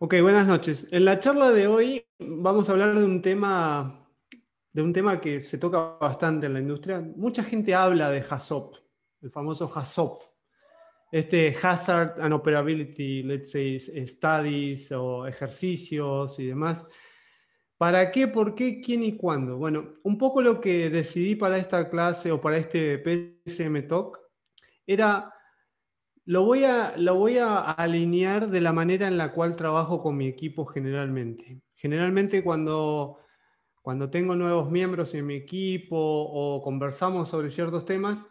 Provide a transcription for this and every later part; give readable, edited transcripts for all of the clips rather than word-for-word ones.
Ok, buenas noches. En la charla de hoy vamos a hablar de un tema que se toca bastante en la industria. Mucha gente habla de HACCP, el famoso HACCP, este Hazard and Operability, let's say, studies o ejercicios y demás. ¿Para qué, por qué, quién y cuándo? Bueno, un poco lo que decidí para esta clase o para este PSM Talk era lo voy a alinear de la manera en la cual trabajo con mi equipo generalmente. Generalmente cuando tengo nuevos miembros en mi equipo o conversamos sobre ciertos temas,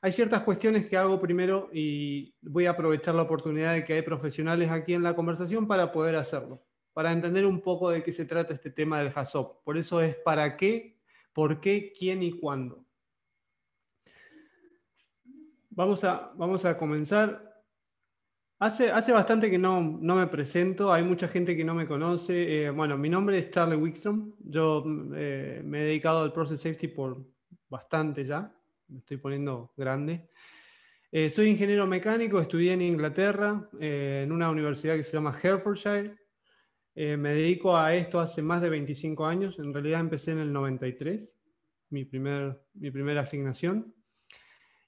hay ciertas cuestiones que hago primero y voy a aprovechar la oportunidad de que hay profesionales aquí en la conversación para poder hacerlo, para entender un poco de qué se trata este tema del HACCP. Por eso es para qué, por qué, quién y cuándo. Vamos a comenzar. Hace bastante que no me presento, hay mucha gente que no me conoce. Bueno, mi nombre es Charlie Wickstrom, yo me he dedicado al Process Safety por bastante ya, me estoy poniendo grande. Soy ingeniero mecánico, estudié en Inglaterra, en una universidad que se llama Hertfordshire. Me dedico a esto hace más de 25 años, en realidad empecé en el 93, mi primera asignación.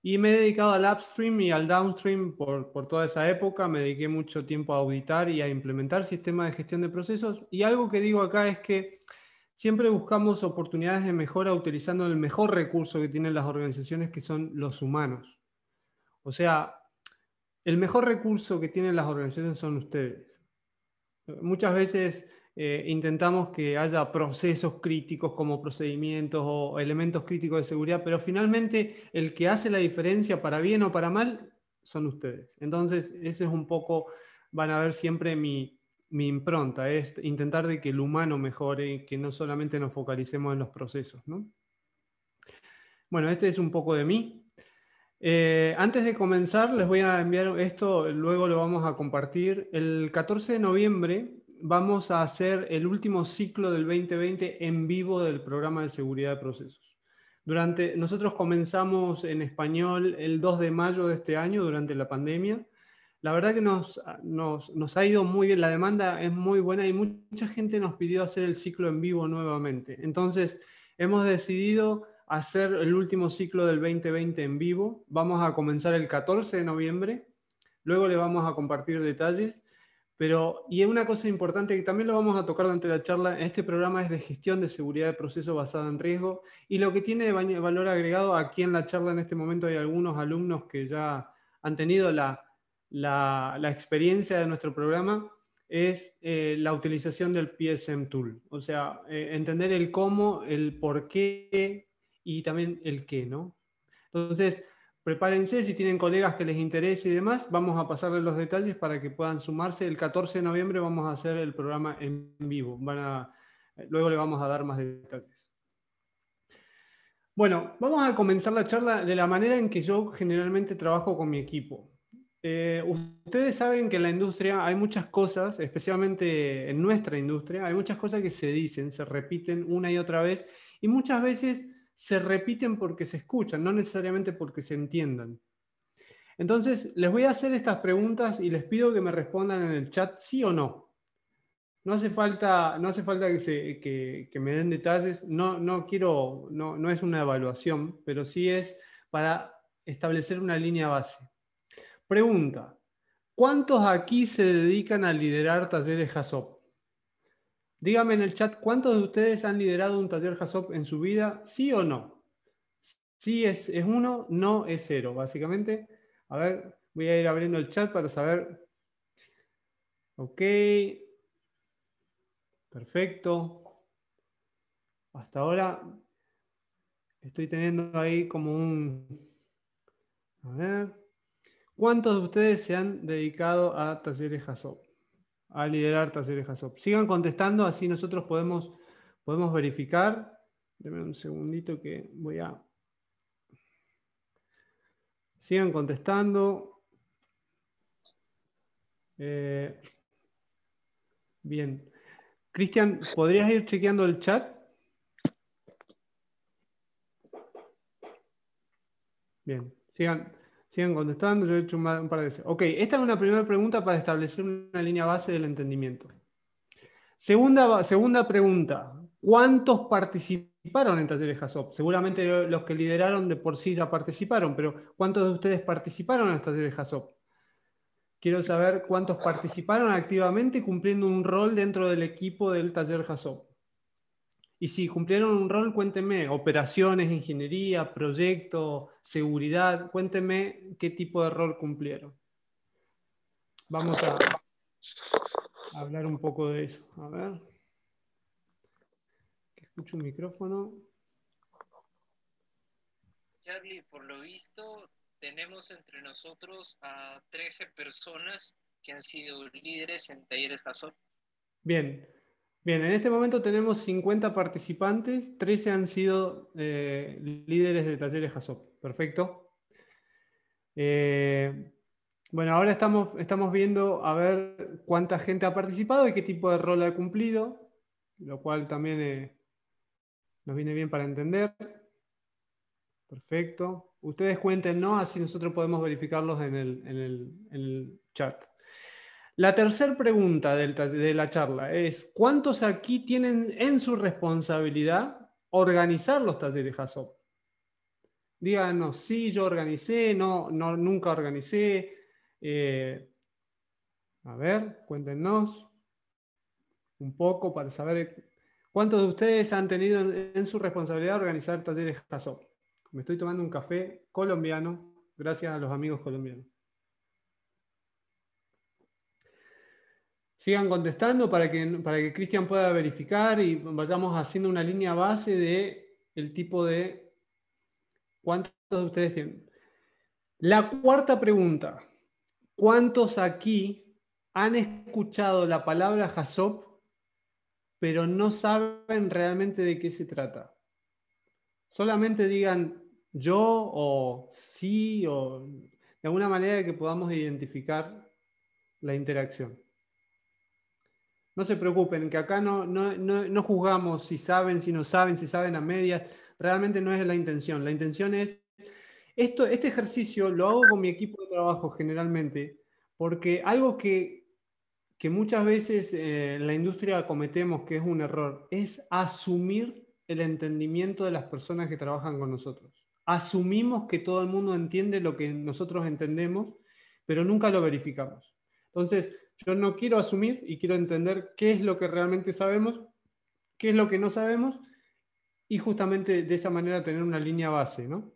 Y me he dedicado al upstream y al downstream por toda esa época. Me dediqué mucho tiempo a auditar y a implementar sistemas de gestión de procesos. Y algo que digo acá es que siempre buscamos oportunidades de mejora utilizando el mejor recurso que tienen las organizaciones, que son los humanos. O sea, el mejor recurso que tienen las organizaciones son ustedes. Muchas veces intentamos que haya procesos críticos como procedimientos o elementos críticos de seguridad, pero finalmente el que hace la diferencia para bien o para mal son ustedes. Entonces, ese es un poco, van a ver siempre mi impronta, es intentar de que el humano mejore, que no solamente nos focalicemos en los procesos, ¿no? Bueno, este es un poco de mí. Antes de comenzar, les voy a enviar esto, luego lo vamos a compartir. El 14 de noviembre vamos a hacer el último ciclo del 2020 en vivo del programa de seguridad de procesos. Nosotros comenzamos en español el 2 de mayo de este año, durante la pandemia. La verdad que nos ha ido muy bien, la demanda es muy buena y mucha gente nos pidió hacer el ciclo en vivo nuevamente. Entonces, hemos decidido hacer el último ciclo del 2020 en vivo. Vamos a comenzar el 14 de noviembre, luego le vamos a compartir detalles. Y es una cosa importante que también lo vamos a tocar durante la charla, este programa es de gestión de seguridad de proceso basada en riesgo, y lo que tiene de valor agregado, aquí en la charla en este momento hay algunos alumnos que ya han tenido la experiencia de nuestro programa, es la utilización del PSM Tool. O sea, entender el cómo, el por qué y también el qué, ¿no? Entonces, prepárense si tienen colegas que les interese y demás, vamos a pasarles los detalles para que puedan sumarse. El 14 de noviembre vamos a hacer el programa en vivo. Luego le vamos a dar más detalles. Bueno, vamos a comenzar la charla de la manera en que yo generalmente trabajo con mi equipo. Ustedes saben que en la industria hay muchas cosas, especialmente en nuestra industria, hay muchas cosas que se dicen, se repiten una y otra vez, y muchas veces se repiten porque se escuchan, no necesariamente porque se entiendan. Entonces, les voy a hacer estas preguntas y les pido que me respondan en el chat sí o no. No hace falta que me den detalles, no es una evaluación, pero sí es para establecer una línea base. Pregunta: ¿cuántos aquí se dedican a liderar talleres HACCP? Díganme en el chat, ¿cuántos de ustedes han liderado un taller HACCP en su vida? ¿Sí o no? Sí es uno, no es cero, básicamente. A ver, voy a ir abriendo el chat para saber. Ok, perfecto. Hasta ahora estoy teniendo ahí como un... A ver. ¿Cuántos de ustedes se han dedicado a talleres HACCP? A liderar talleres HACCP. Sigan contestando, así nosotros podemos verificar. Denme un segundito que voy a... Sigan contestando. Bien. Cristian, ¿podrías ir chequeando el chat? Bien, sigan contestando, yo he hecho un par de veces. Ok, esta es una primera pregunta para establecer una línea base del entendimiento. Segunda pregunta. ¿Cuántos participaron en talleres HACCP? Seguramente los que lideraron de por sí ya participaron, pero ¿cuántos de ustedes participaron en los talleres HACCP? Quiero saber cuántos participaron activamente cumpliendo un rol dentro del equipo del taller HACCP. Y si cumplieron un rol, cuéntenme, operaciones, ingeniería, proyecto, seguridad, cuéntenme qué tipo de rol cumplieron. Vamos a hablar un poco de eso. A ver. Escucho un micrófono. Charlie, por lo visto, tenemos entre nosotros a 13 personas que han sido líderes en talleres HACCP. Bien. Bien, en este momento tenemos 50 participantes, 13 han sido líderes de talleres HACCP. Perfecto. Bueno, ahora estamos viendo a ver cuánta gente ha participado y qué tipo de rol ha cumplido, lo cual también nos viene bien para entender. Perfecto. Ustedes cuéntenos, así nosotros podemos verificarlos en el chat. La tercera pregunta de la charla es, ¿cuántos aquí tienen en su responsabilidad organizar los talleres HACCP? Díganos, sí, yo organicé, no, nunca organicé. A ver, cuéntenos un poco para saber cuántos de ustedes han tenido en su responsabilidad organizar talleres HACCP. Me estoy tomando un café colombiano, gracias a los amigos colombianos. Sigan contestando para que Cristian pueda verificar y vayamos haciendo una línea base de el tipo de cuántos de ustedes tienen. La cuarta pregunta. ¿Cuántos aquí han escuchado la palabra HACCP, pero no saben realmente de qué se trata? Solamente digan yo o sí o de alguna manera que podamos identificar la interacción. No se preocupen, que acá no juzgamos si saben, si no saben, si saben a medias. Realmente no es la intención. La intención es, este ejercicio lo hago con mi equipo de trabajo generalmente, porque algo que muchas veces en la industria cometemos, que es un error, es asumir el entendimiento de las personas que trabajan con nosotros. Asumimos que todo el mundo entiende lo que nosotros entendemos, pero nunca lo verificamos. Entonces, yo no quiero asumir y quiero entender qué es lo que realmente sabemos, qué es lo que no sabemos, y justamente de esa manera tener una línea base, ¿no?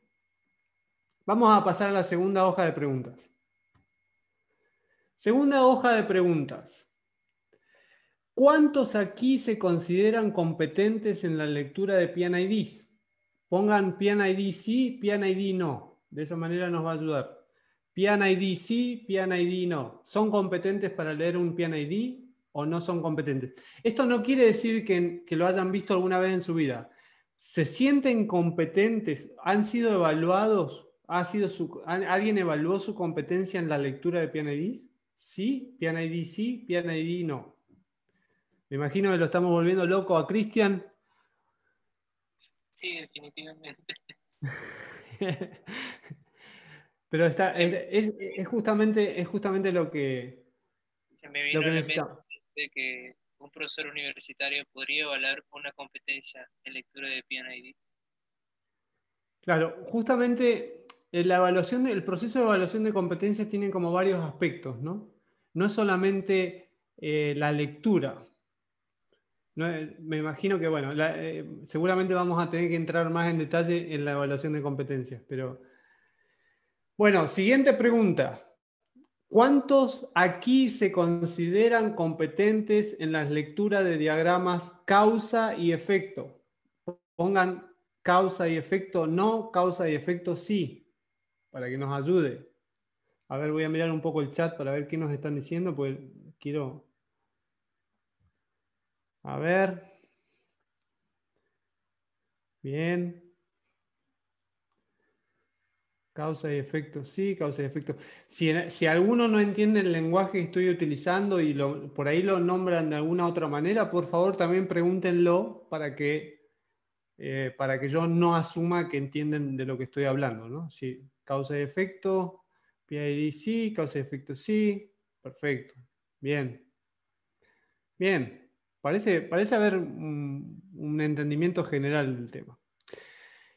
Vamos a pasar a la segunda hoja de preguntas. Segunda hoja de preguntas. ¿Cuántos aquí se consideran competentes en la lectura de PNIDs? Pongan PNID sí, PNID no. De esa manera nos va a ayudar. PNID sí, PNID no. ¿Son competentes para leer un PNID o no son competentes? Esto no quiere decir que lo hayan visto alguna vez en su vida. ¿Se sienten competentes? ¿Han sido evaluados? ¿Alguien evaluó su competencia en la lectura de PNIDs? Sí, PNID sí, PNID no. Me imagino que lo estamos volviendo loco a Cristian. Sí, definitivamente. Pero Se, es justamente se me lo vino que a la mente necesitamos. de que un profesor universitario podría evaluar una competencia en lectura de PNID. Claro, justamente la evaluación, el proceso de evaluación de competencias tiene como varios aspectos, ¿no? No es solamente la lectura. ¿No? Me imagino que, bueno, seguramente vamos a tener que entrar más en detalle en la evaluación de competencias, pero... Bueno, siguiente pregunta. ¿Cuántos aquí se consideran competentes en las lecturas de diagramas causa y efecto? Pongan causa y efecto no, causa y efecto sí, para que nos ayude. A ver, voy a mirar un poco el chat para ver qué nos están diciendo, pues quiero... A ver. Bien. Causa y efecto, sí, causa y efecto. Si alguno no entiende el lenguaje que estoy utilizando y por ahí lo nombran de alguna otra manera, por favor también pregúntenlo para que yo no asuma que entienden de lo que estoy hablando, ¿no? Sí, causa y efecto, PID sí, causa y efecto sí, perfecto. Bien. Bien. Parece haber un entendimiento general del tema.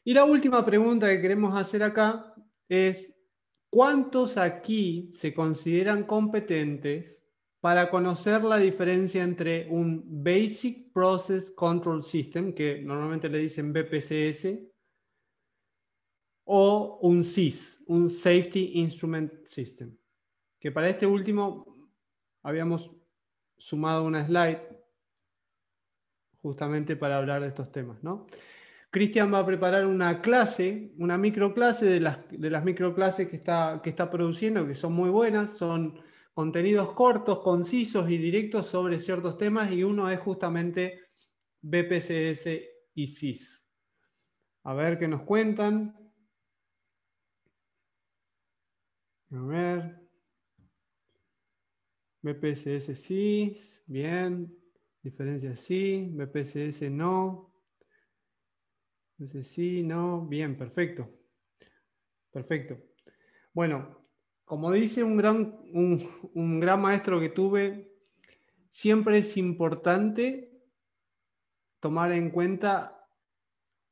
Y la última pregunta que queremos hacer acá es, ¿cuántos aquí se consideran competentes para conocer la diferencia entre un Basic Process Control System, que normalmente le dicen BPCS, o un SIS, un Safety Instrument System? Que para este último habíamos sumado una slide justamente para hablar de estos temas, ¿no? Cristian va a preparar una clase, una microclase de las microclases que está produciendo, que son muy buenas, son contenidos cortos, concisos y directos sobre ciertos temas, y uno es justamente BPCS y SIS. A ver qué nos cuentan. A ver. BPCS SIS, bien. Diferencia sí, BPCS no. BPCS sí, no. Bien, perfecto. Perfecto. Bueno, como dice un gran maestro que tuve, siempre es importante tomar en cuenta,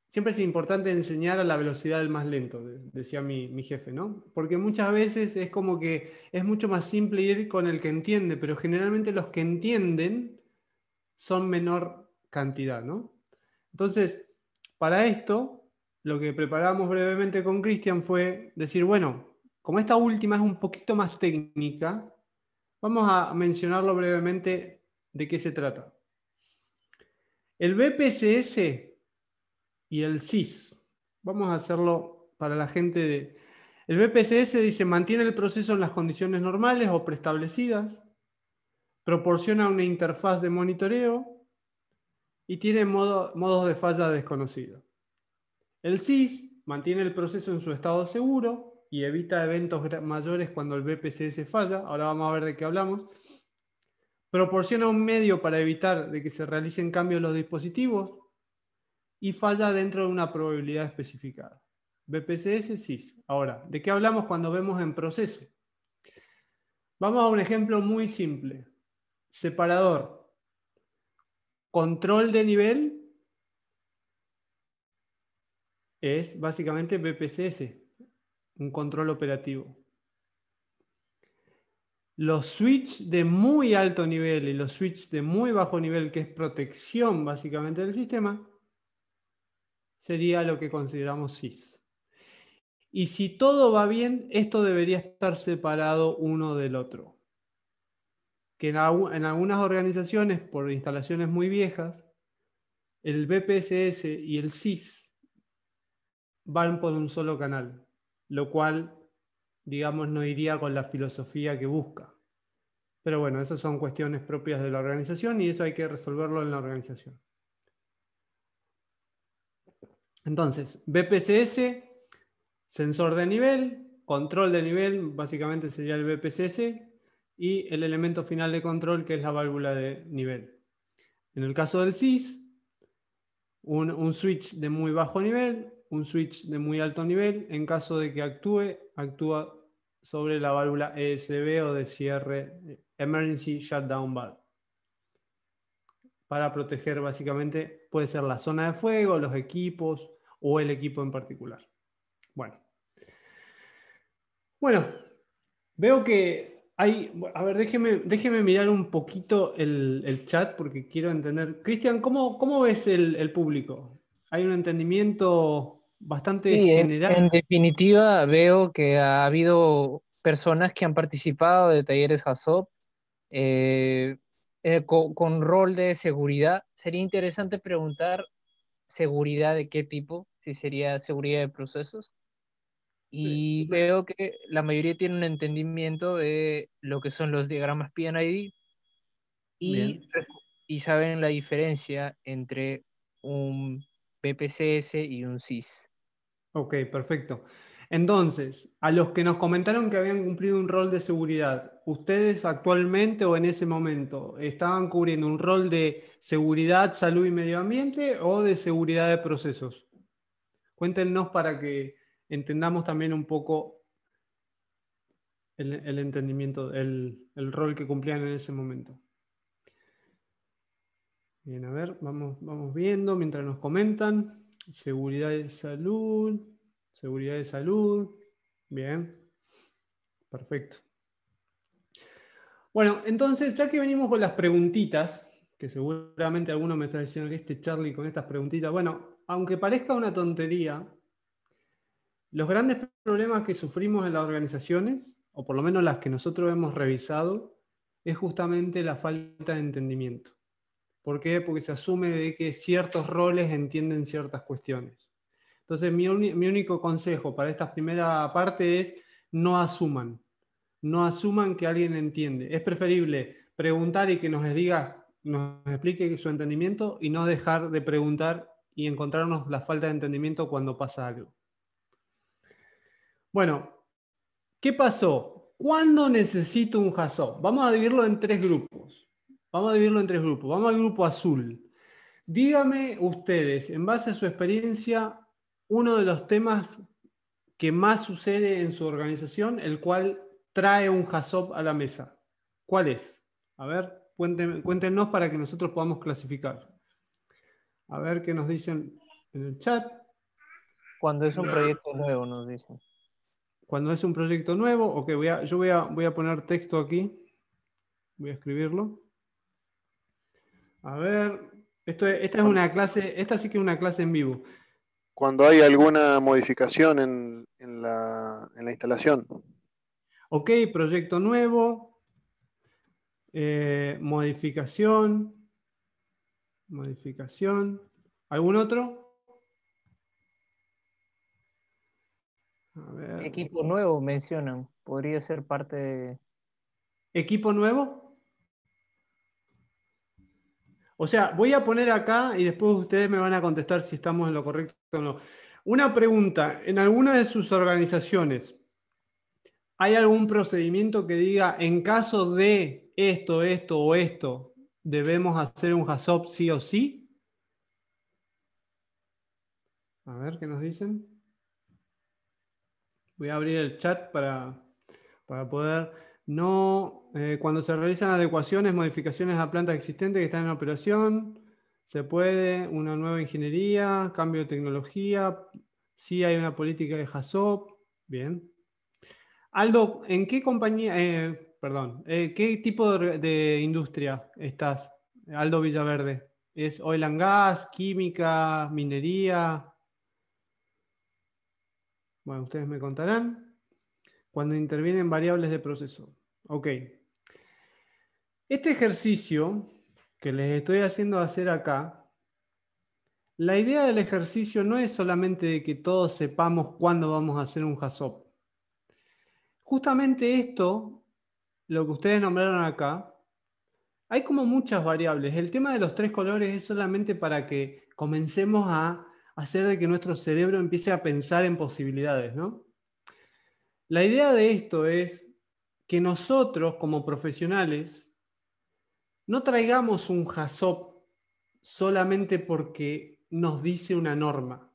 siempre es importante enseñar a la velocidad del más lento, decía mi jefe, ¿no? Porque muchas veces es como que es mucho más simple ir con el que entiende, pero generalmente los que entienden son menor cantidad, ¿no? Entonces, para esto, lo que preparamos brevemente con Cristian fue decir, bueno, como esta última es un poquito más técnica, vamos a mencionarlo brevemente de qué se trata. El BPCS y el SIS, vamos a hacerlo para la gente de... El BPCS dice, mantiene el proceso en las condiciones normales o preestablecidas, proporciona una interfaz de monitoreo y tiene modos de falla desconocidos. El SIS mantiene el proceso en su estado seguro y evita eventos mayores cuando el BPCS falla. Ahora vamos a ver de qué hablamos. Proporciona un medio para evitar de que se realicen cambios en los dispositivos y falla dentro de una probabilidad especificada. BPCS, SIS. Ahora, ¿de qué hablamos cuando vemos en proceso? Vamos a un ejemplo muy simple. Separador. Control de nivel es básicamente BPCS, un control operativo. Los switches de muy alto nivel y los switches de muy bajo nivel, que es protección básicamente del sistema, sería lo que consideramos SIS. Y si todo va bien, esto debería estar separado uno del otro. Que en algunas organizaciones, por instalaciones muy viejas, el BPSS y el SIS van por un solo canal, lo cual, digamos, no iría con la filosofía que busca. Pero bueno, esas son cuestiones propias de la organización y eso hay que resolverlo en la organización. Entonces, BPCS, sensor de nivel, control de nivel, básicamente sería el BPCS, y el elemento final de control, que es la válvula de nivel. En el caso del SIS, un switch de muy bajo nivel, un switch de muy alto nivel. En caso de que actúa sobre la válvula ESB o de cierre, Emergency Shutdown Valve, para proteger básicamente, puede ser la zona de fuego, los equipos o el equipo en particular. Bueno, veo que hay... A ver, déjeme mirar un poquito el chat porque quiero entender. Cristian, ¿cómo ves el público? ¿Hay un entendimiento bastante Sí, en general? definitiva veo que ha habido personas que han participado de talleres HACCP con rol de seguridad. Sería interesante preguntar seguridad de qué tipo, si sería seguridad de procesos. Y veo que la mayoría tiene un entendimiento de lo que son los diagramas PNID y, Bien. y saben la diferencia entre un BPCS y un SIS. Ok, perfecto. Entonces, a los que nos comentaron que habían cumplido un rol de seguridad, ¿ustedes actualmente o en ese momento estaban cubriendo un rol de seguridad, salud y medio ambiente o de seguridad de procesos? Cuéntenos para que entendamos también un poco el entendimiento, el rol que cumplían en ese momento. Bien, a ver, vamos viendo mientras nos comentan. Seguridad de salud. Seguridad de salud. Bien. Perfecto. Bueno, entonces, ya que venimos con las preguntitas, que seguramente alguno me está diciendo que este Charlie con estas preguntitas, bueno, aunque parezca una tontería, los grandes problemas que sufrimos en las organizaciones, o por lo menos las que nosotros hemos revisado, es justamente la falta de entendimiento. ¿Por qué? Porque se asume de que ciertos roles entienden ciertas cuestiones. Entonces, mi único consejo para esta primera parte es no asuman. No asuman que alguien entiende. Es preferible preguntar y que nos diga, nos explique su entendimiento y no dejar de preguntar y encontrarnos la falta de entendimiento cuando pasa algo. Bueno, ¿qué pasó? ¿Cuándo necesito un HACCP? Vamos a dividirlo en tres grupos. Vamos al grupo azul. Dígame ustedes, en base a su experiencia, uno de los temas que más sucede en su organización, el cual trae un HACCP a la mesa. ¿Cuál es? A ver, cuéntenos para que nosotros podamos clasificar. A ver qué nos dicen en el chat. Cuando es un proyecto nuevo, nos dicen. Cuando es un proyecto nuevo, ok, yo voy a poner texto aquí. Voy a escribirlo. A ver, esta es una clase, esta sí que es una clase en vivo. Cuando hay alguna modificación en la instalación. Ok, proyecto nuevo. Modificación. ¿Algún otro? A ver. Equipo nuevo mencionan. Podría ser parte de... ¿Equipo nuevo? O sea, voy a poner acá y después ustedes me van a contestar si estamos en lo correcto o no. Una pregunta, ¿en alguna de sus organizaciones hay algún procedimiento que diga en caso de esto, esto o esto, debemos hacer un HACCP sí o sí? A ver, ¿qué nos dicen? Voy a abrir el chat para poder... No, cuando se realizan adecuaciones, modificaciones a plantas existentes que están en operación, se puede una nueva ingeniería, cambio de tecnología, sí hay una política de HACCP, bien. Aldo, ¿en qué compañía, qué tipo de industria estás, Aldo Villaverde? ¿Es oil and gas, química, minería? Bueno, ustedes me contarán. Cuando intervienen variables de proceso. Ok. Este ejercicio que les estoy haciendo hacer acá, la idea del ejercicio no es solamente de que todos sepamos cuándo vamos a hacer un HACCP. Justamente esto, lo que ustedes nombraron acá, hay como muchas variables. El tema de los tres colores es solamente para que comencemos a hacer de que nuestro cerebro empiece a pensar en posibilidades, ¿no? La idea de esto es que nosotros, como profesionales, no traigamos un HACCP solamente porque nos dice una norma.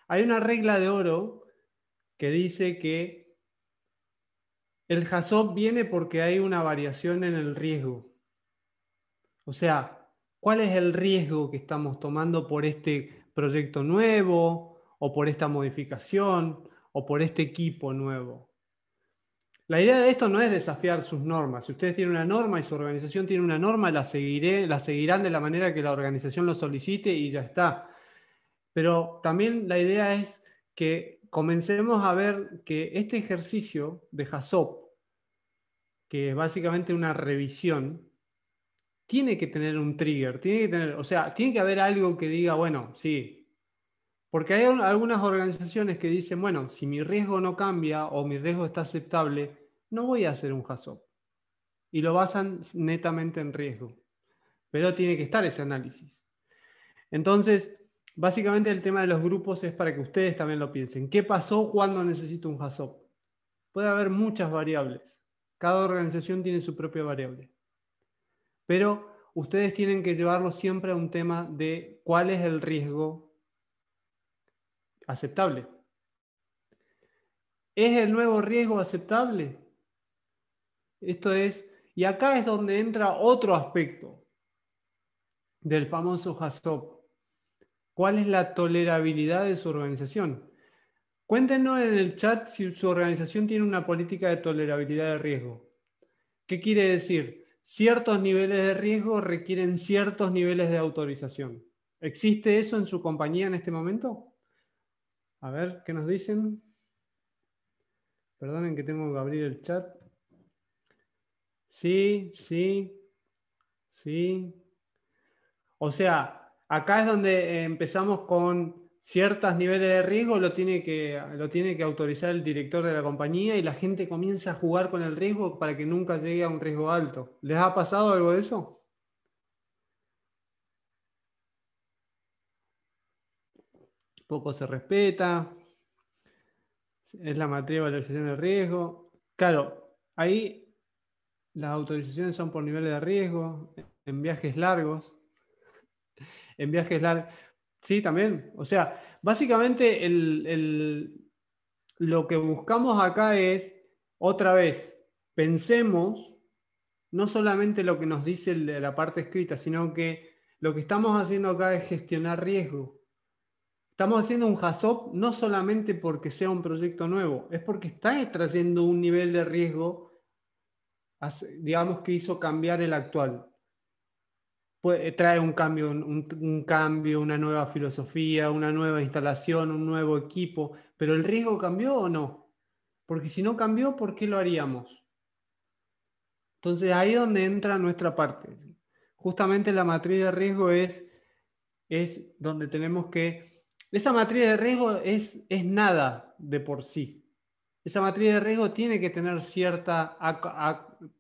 Hay una regla de oro que dice que el HACCP viene porque hay una variación en el riesgo. O sea, ¿cuál es el riesgo que estamos tomando por este proyecto nuevo, o por esta modificación, o por este equipo nuevo? La idea de esto no es desafiar sus normas. Si ustedes tienen una norma y su organización tiene una norma, la seguirán de la manera que la organización lo solicite y ya está. Pero también la idea es que comencemos a ver que este ejercicio de HACCP, que es básicamente una revisión, tiene que tener un trigger, tiene que haber algo que diga, bueno, sí. Porque hay algunas organizaciones que dicen, bueno, si mi riesgo no cambia o mi riesgo está aceptable, no voy a hacer un HACCP. Y lo basan netamente en riesgo. Pero tiene que estar ese análisis. Entonces, básicamente el tema de los grupos es para que ustedes también lo piensen. ¿Qué pasó cuando necesito un HACCP? Puede haber muchas variables. Cada organización tiene su propia variable. Pero ustedes tienen que llevarlo siempre a un tema de cuál es el riesgo aceptable. ¿Es el nuevo riesgo aceptable? Esto es, y acá es donde entra otro aspecto. del famoso HACCP. ¿Cuál es la tolerabilidad de su organización? Cuéntenos en el chat si su organización tiene una política de tolerabilidad de riesgo. ¿Qué quiere decir? Ciertos niveles de riesgo requieren ciertos niveles de autorización. ¿Existe eso en su compañía en este momento? A ver, ¿qué nos dicen? Perdonen que tengo que abrir el chat. Sí, sí, sí. O sea, acá es donde empezamos con ciertos niveles de riesgo, lo tiene que autorizar el director de la compañía y la gente comienza a jugar con el riesgo para que nunca llegue a un riesgo alto. ¿Les ha pasado algo de eso? Poco se respeta. Es la materia de valorización del riesgo. Claro, ahí las autorizaciones son por niveles de riesgo, en viajes largos. En viajes largos. Sí, también. O sea, básicamente lo que buscamos acá es, otra vez, pensemos no solamente lo que nos dice la parte escrita, sino que lo que estamos haciendo acá es gestionar riesgo. Estamos haciendo un HACCP no solamente porque sea un proyecto nuevo, es porque está trayendo un nivel de riesgo, digamos, que hizo cambiar el actual. Trae un cambio, una nueva filosofía, una nueva instalación, un nuevo equipo, pero ¿el riesgo cambió o no? Porque si no cambió, ¿por qué lo haríamos? Entonces ahí es donde entra nuestra parte. Justamente la matriz de riesgo es donde tenemos que... Esa matriz de riesgo es nada de por sí. Esa matriz de riesgo tiene que tener cierta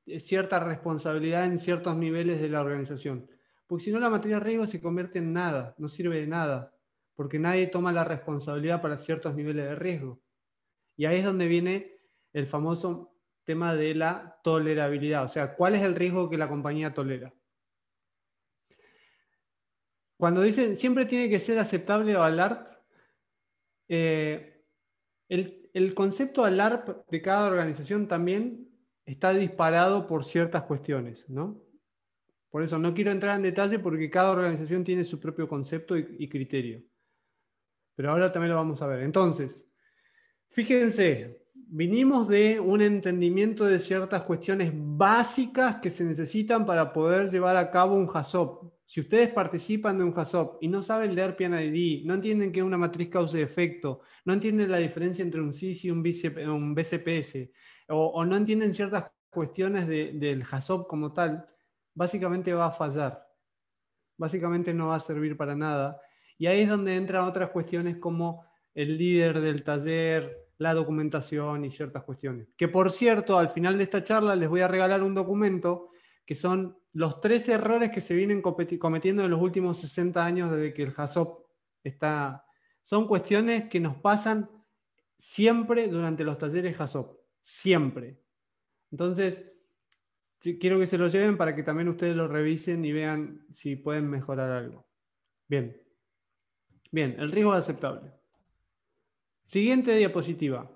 responsabilidad en ciertos niveles de la organización. Porque si no, la matriz de riesgo se convierte en nada, no sirve de nada, porque nadie toma la responsabilidad para ciertos niveles de riesgo. Y ahí es donde viene el famoso tema de la tolerabilidad, o sea, ¿cuál es el riesgo que la compañía tolera? Cuando dicen siempre tiene que ser aceptable o ALARP, el concepto ALARP de cada organización también está disparado por ciertas cuestiones, ¿no? Por eso no quiero entrar en detalle porque cada organización tiene su propio concepto y criterio. Pero ahora también lo vamos a ver. Entonces, fíjense, vinimos de un entendimiento de ciertas cuestiones básicas que se necesitan para poder llevar a cabo un HACCP. Si ustedes participan de un HACCP y no saben leer PNID, no entienden qué es una matriz causa y efecto, no entienden la diferencia entre un CIS y un BCPS, o no entienden ciertas cuestiones del HACCP como tal, básicamente va a fallar. Básicamente no va a servir para nada. Y ahí es donde entran otras cuestiones como el líder del taller, la documentación y ciertas cuestiones. Que por cierto, al final de esta charla les voy a regalar un documento que son los 3 errores que se vienen cometiendo en los últimos 60 años desde que el HACCP está. Son cuestiones que nos pasan siempre durante los talleres HACCP. Siempre. Entonces, sí, quiero que se lo lleven para que también ustedes lo revisen y vean si pueden mejorar algo. Bien. Bien, el riesgo es aceptable. Siguiente diapositiva.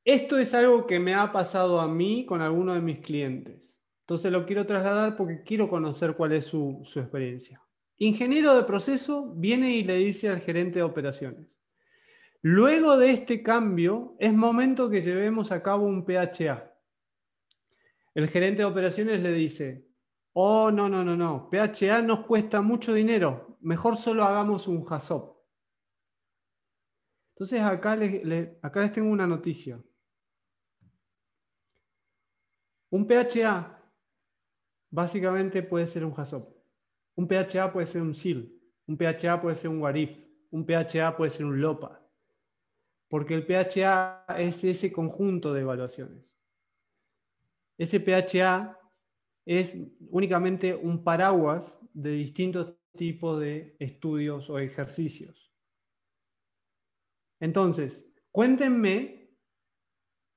Esto es algo que me ha pasado a mí con algunos de mis clientes. Entonces lo quiero trasladar porque quiero conocer cuál es su experiencia. Ingeniero de proceso viene y le dice al gerente de operaciones: luego de este cambio es momento que llevemos a cabo un PHA. El gerente de operaciones le dice: oh, no, PHA nos cuesta mucho dinero, mejor solo hagamos un HACCP. Entonces acá les tengo una noticia. Un PHA básicamente puede ser un HACCP. Un PHA puede ser un SIL. Un PHA puede ser un WARIF. Un PHA puede ser un LOPA. Porque el PHA es ese conjunto de evaluaciones. Ese PHA es únicamente un paraguas de distintos tipos de estudios o ejercicios. Entonces, cuéntenme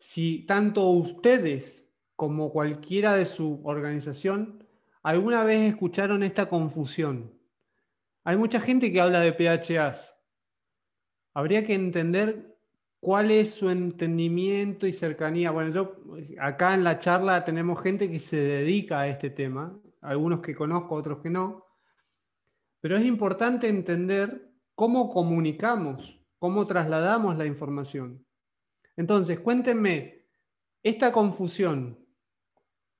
si tanto ustedes como cualquiera de su organización alguna vez escucharon esta confusión. Hay mucha gente que habla de PHAs. Habría que entender cuál es su entendimiento y cercanía. Bueno, acá en la charla tenemos gente que se dedica a este tema, algunos que conozco, otros que no. Pero es importante entender cómo comunicamos, cómo trasladamos la información. Entonces, cuéntenme, esta confusión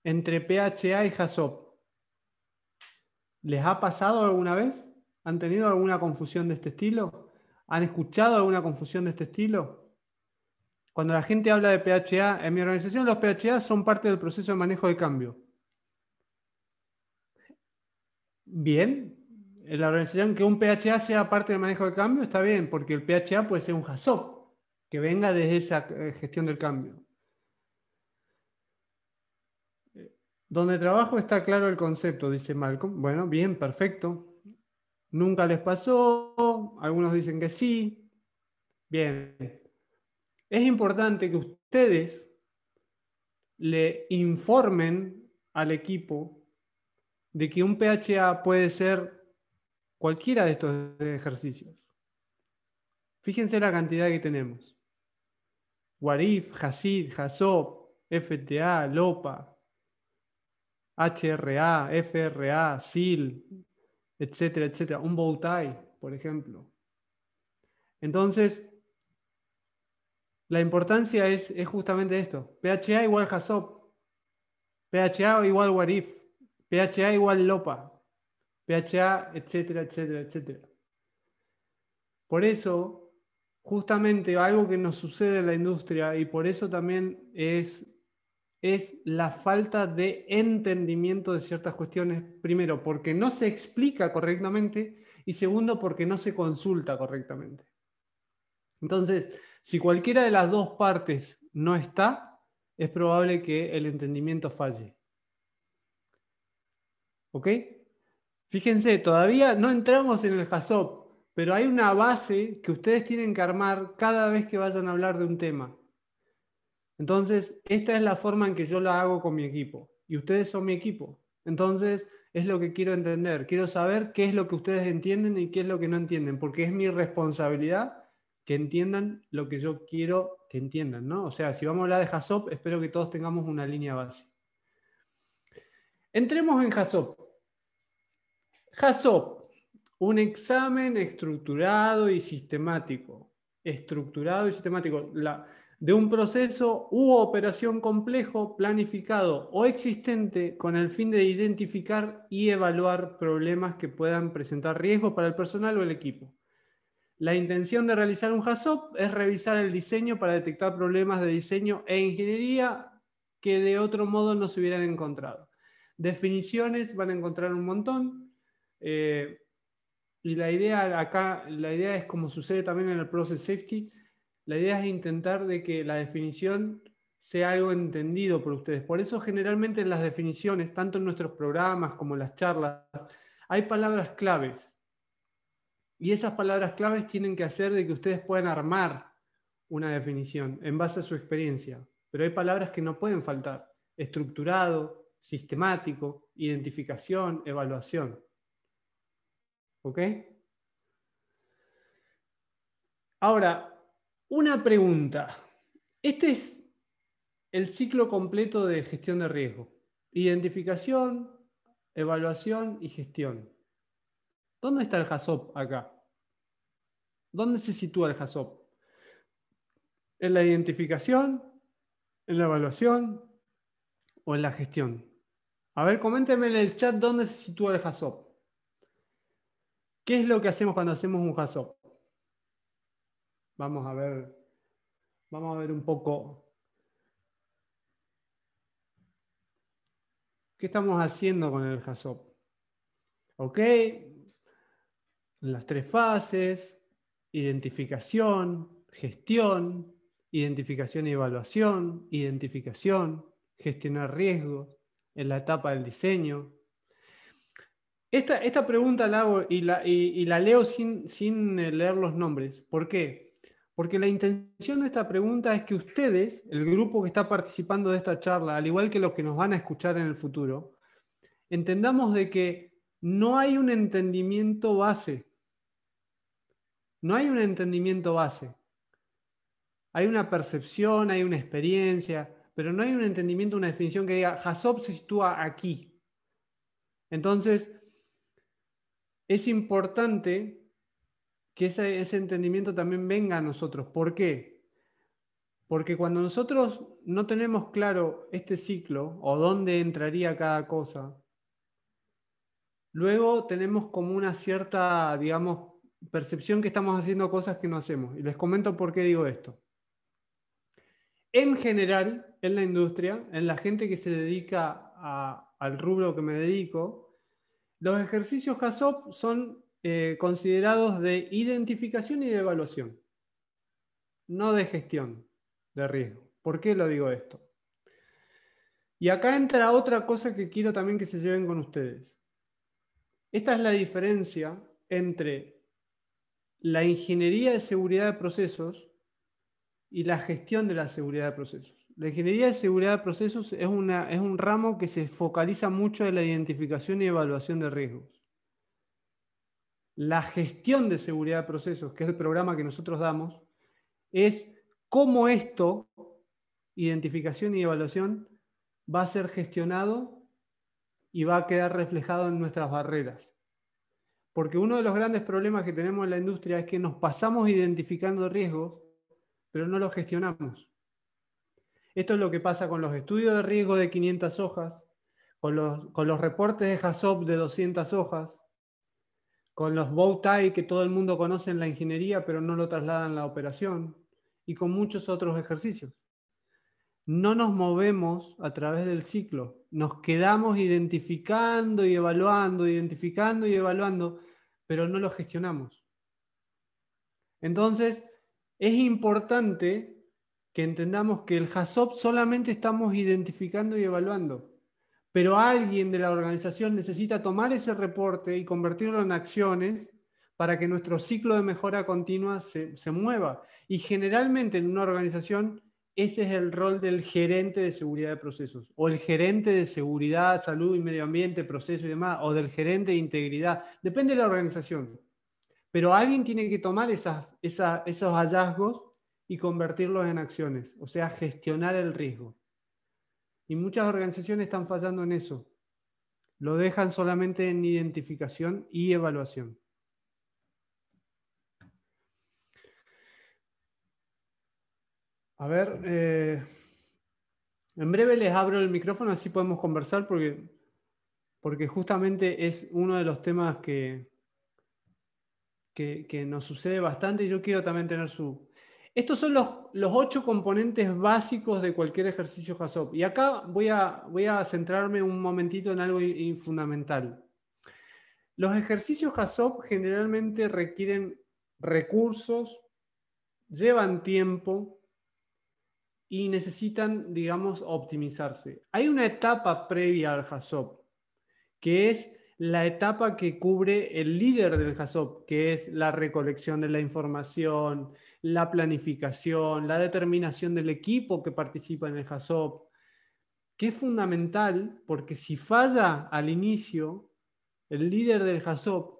entre PHA y HACCP, ¿les ha pasado alguna vez? ¿Han tenido alguna confusión de este estilo? ¿Han escuchado alguna confusión de este estilo? Cuando la gente habla de PHA, en mi organización los PHA son parte del proceso de manejo de cambio. Bien, en la organización que un PHA sea parte del manejo de cambio está bien, porque el PHA puede ser un HACCP que venga desde esa gestión del cambio. Donde trabajo está claro el concepto, dice Malcolm. Bueno, bien, perfecto. ¿Nunca les pasó? Algunos dicen que sí. Bien. Es importante que ustedes le informen al equipo de que un PHA puede ser cualquiera de estos ejercicios. Fíjense la cantidad que tenemos. Warif, Hasid, HACCP, FTA, LOPA, HRA, FRA, SIL, etcétera, etcétera. Un bow tie, por ejemplo. Entonces, la importancia es justamente esto. PHA igual HACCP, PHA igual Warif, PHA igual LOPA, PHA, etcétera, etcétera, etcétera. Por eso, justamente algo que nos sucede en la industria, y por eso también es la falta de entendimiento de ciertas cuestiones. Primero, porque no se explica correctamente, y segundo, porque no se consulta correctamente. Entonces, si cualquiera de las dos partes no está, es probable que el entendimiento falle. ¿Ok? Fíjense, todavía no entramos en el HACCP, pero hay una base que ustedes tienen que armar cada vez que vayan a hablar de un tema. Entonces, esta es la forma en que yo la hago con mi equipo. Y ustedes son mi equipo. Entonces, es lo que quiero entender. Quiero saber qué es lo que ustedes entienden y qué es lo que no entienden, porque es mi responsabilidad que entiendan lo que yo quiero que entiendan, ¿no? O sea, si vamos a hablar de HACCP, espero que todos tengamos una línea base. Entremos en HACCP. HACCP, un examen estructurado y sistemático. Estructurado y sistemático. De un proceso u operación complejo, planificado o existente con el fin de identificar y evaluar problemas que puedan presentar riesgos para el personal o el equipo. La intención de realizar un HACCP es revisar el diseño para detectar problemas de diseño e ingeniería que de otro modo no se hubieran encontrado. Definiciones van a encontrar un montón. Y la idea acá, la idea es como sucede también en el Process Safety, la idea es intentar de que la definición sea algo entendido por ustedes. Por eso generalmente en las definiciones, tanto en nuestros programas como en las charlas, hay palabras claves. Y esas palabras claves tienen que hacer de que ustedes puedan armar una definición en base a su experiencia. Pero hay palabras que no pueden faltar. Estructurado, sistemático, identificación, evaluación. ¿Ok? Ahora, una pregunta. Este es el ciclo completo de gestión de riesgo. Identificación, evaluación y gestión. ¿Dónde está el HACCP acá? ¿Dónde se sitúa el HACCP? ¿En la identificación? ¿En la evaluación? ¿O en la gestión? A ver, coméntenme en el chat dónde se sitúa el HACCP. ¿Qué es lo que hacemos cuando hacemos un HACCP? Vamos a ver un poco. ¿Qué estamos haciendo con el HACCP? ¿Ok? Las tres fases: identificación, gestión, identificación y evaluación, identificación, gestionar riesgos, en la etapa del diseño. Esta pregunta la hago y la leo sin leer los nombres. ¿Por qué? Porque la intención de esta pregunta es que ustedes, el grupo que está participando de esta charla, al igual que los que nos van a escuchar en el futuro, entendamos de que no hay un entendimiento base. No hay un entendimiento base. Hay una percepción, hay una experiencia, pero no hay un entendimiento, una definición que diga HACCP se sitúa aquí. Entonces, es importante que ese entendimiento también venga a nosotros. ¿Por qué? Porque cuando nosotros no tenemos claro este ciclo o dónde entraría cada cosa, luego tenemos como una cierta, digamos, percepción que estamos haciendo cosas que no hacemos. Y les comento por qué digo esto. En general, en la industria, en la gente que se dedica al rubro que me dedico, los ejercicios HACCP son considerados de identificación y de evaluación, no de gestión de riesgo. ¿Por qué lo digo esto? Y acá entra otra cosa que quiero también que se lleven con ustedes. Esta es la diferencia entre la ingeniería de seguridad de procesos y la gestión de la seguridad de procesos. La ingeniería de seguridad de procesos es un ramo que se focaliza mucho en la identificación y evaluación de riesgos. La gestión de seguridad de procesos, que es el programa que nosotros damos, es cómo esto, identificación y evaluación, va a ser gestionado y va a quedar reflejado en nuestras barreras. Porque uno de los grandes problemas que tenemos en la industria es que nos pasamos identificando riesgos, pero no los gestionamos. Esto es lo que pasa con los estudios de riesgo de 500 hojas, con los reportes de HACCP de 200 hojas, con los bow tie que todo el mundo conoce en la ingeniería, pero no lo trasladan a la operación, y con muchos otros ejercicios. No nos movemos a través del ciclo, nos quedamos identificando y evaluando, pero no lo gestionamos. Entonces, es importante que entendamos que el HACCP solamente estamos identificando y evaluando, pero alguien de la organización necesita tomar ese reporte y convertirlo en acciones para que nuestro ciclo de mejora continua se mueva. Y generalmente en una organización ese es el rol del gerente de seguridad de procesos, o el gerente de seguridad, salud y medio ambiente, proceso y demás, o del gerente de integridad. Depende de la organización. Pero alguien tiene que tomar esos hallazgos y convertirlos en acciones, o sea, gestionar el riesgo. Y muchas organizaciones están fallando en eso. Lo dejan solamente en identificación y evaluación. A ver, en breve les abro el micrófono, así podemos conversar, porque justamente es uno de los temas que nos sucede bastante y yo quiero también tener su... Estos son los 8 componentes básicos de cualquier ejercicio HACCP. Y acá voy a centrarme un momentito en algo fundamental. Los ejercicios HACCP generalmente requieren recursos, llevan tiempo y necesitan, digamos, optimizarse. Hay una etapa previa al HACCP, que es la etapa que cubre el líder del HACCP, que es la recolección de la información, la planificación, la determinación del equipo que participa en el HACCP, que es fundamental porque si falla al inicio, el líder del HACCP,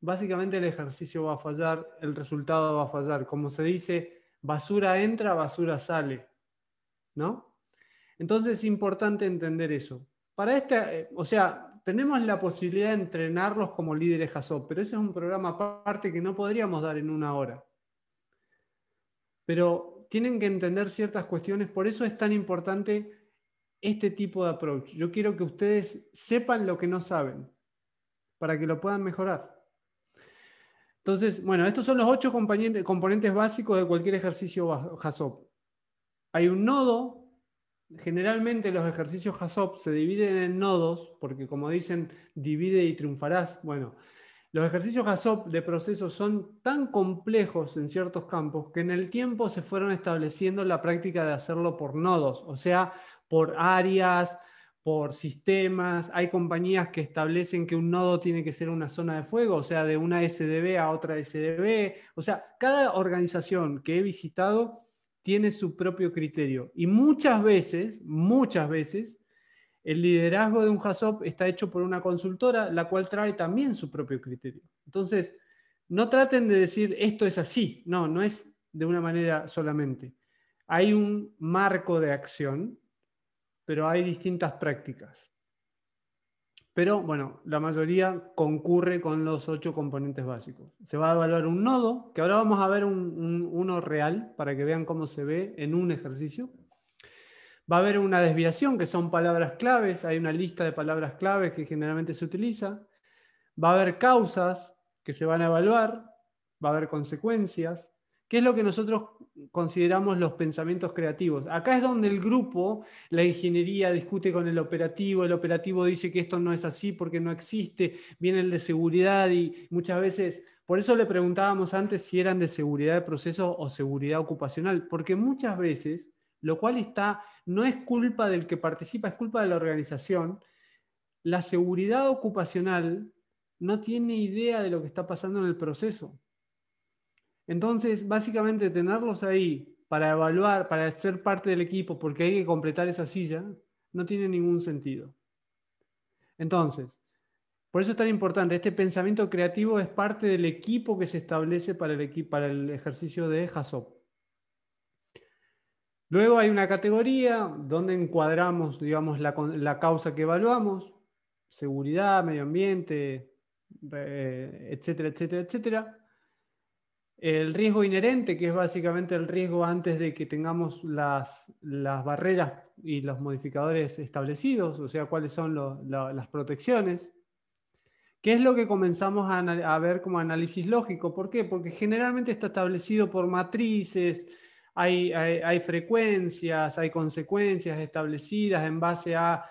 básicamente el ejercicio va a fallar, el resultado va a fallar. Como se dice, basura entra, basura sale, ¿no? Entonces es importante entender eso. Para o sea, tenemos la posibilidad de entrenarlos como líderes HACCP, pero ese es un programa aparte que no podríamos dar en una hora. Pero tienen que entender ciertas cuestiones, por eso es tan importante este tipo de approach. Yo quiero que ustedes sepan lo que no saben, para que lo puedan mejorar. Entonces, bueno, estos son los 8 componentes básicos de cualquier ejercicio HACCP. Hay un nodo. Generalmente los ejercicios HACCP se dividen en nodos, porque como dicen, divide y triunfarás. Bueno, los ejercicios HACCP de procesos son tan complejos en ciertos campos que en el tiempo se fueron estableciendo la práctica de hacerlo por nodos, o sea, por áreas, por sistemas. Hay compañías que establecen que un nodo tiene que ser una zona de fuego, o sea, de una SDB a otra SDB. O sea, cada organización que he visitado tiene su propio criterio. Y muchas veces, el liderazgo de un HACCP está hecho por una consultora, la cual trae también su propio criterio. Entonces, no traten de decir esto es así. No, no es de una manera solamente. Hay un marco de acción, pero hay distintas prácticas. pero bueno, la mayoría concurre con los 8 componentes básicos. Se va a evaluar un nodo, que ahora vamos a ver uno real para que vean cómo se ve en un ejercicio. Va a haber una desviación, que son palabras claves, hay una lista de palabras claves que generalmente se utiliza. Va a haber causas que se van a evaluar, va a haber consecuencias. ¿Qué es lo que nosotros consideramos los pensamientos creativos? Acá es donde el grupo, la ingeniería discute con el operativo dice que esto no es así porque no existe, viene el de seguridad y muchas veces, por eso le preguntábamos antes si eran de seguridad de proceso o seguridad ocupacional, porque muchas veces, lo cual no es culpa del que participa, es culpa de la organización, la seguridad ocupacional no tiene idea de lo que está pasando en el proceso. Entonces, básicamente, tenerlos ahí para evaluar, para ser parte del equipo, porque hay que completar esa silla, no tiene ningún sentido. Entonces, por eso es tan importante, este pensamiento creativo es parte del equipo que se establece para el ejercicio de HACCP. Luego hay una categoría donde encuadramos, digamos, la causa que evaluamos, seguridad, medio ambiente, etcétera, etcétera, etcétera. El riesgo inherente, que es básicamente el riesgo antes de que tengamos las barreras y los modificadores establecidos, o sea, cuáles son las protecciones. ¿Qué es lo que comenzamos a ver como análisis lógico? ¿Por qué? Porque generalmente está establecido por matrices, hay frecuencias, hay consecuencias establecidas en base a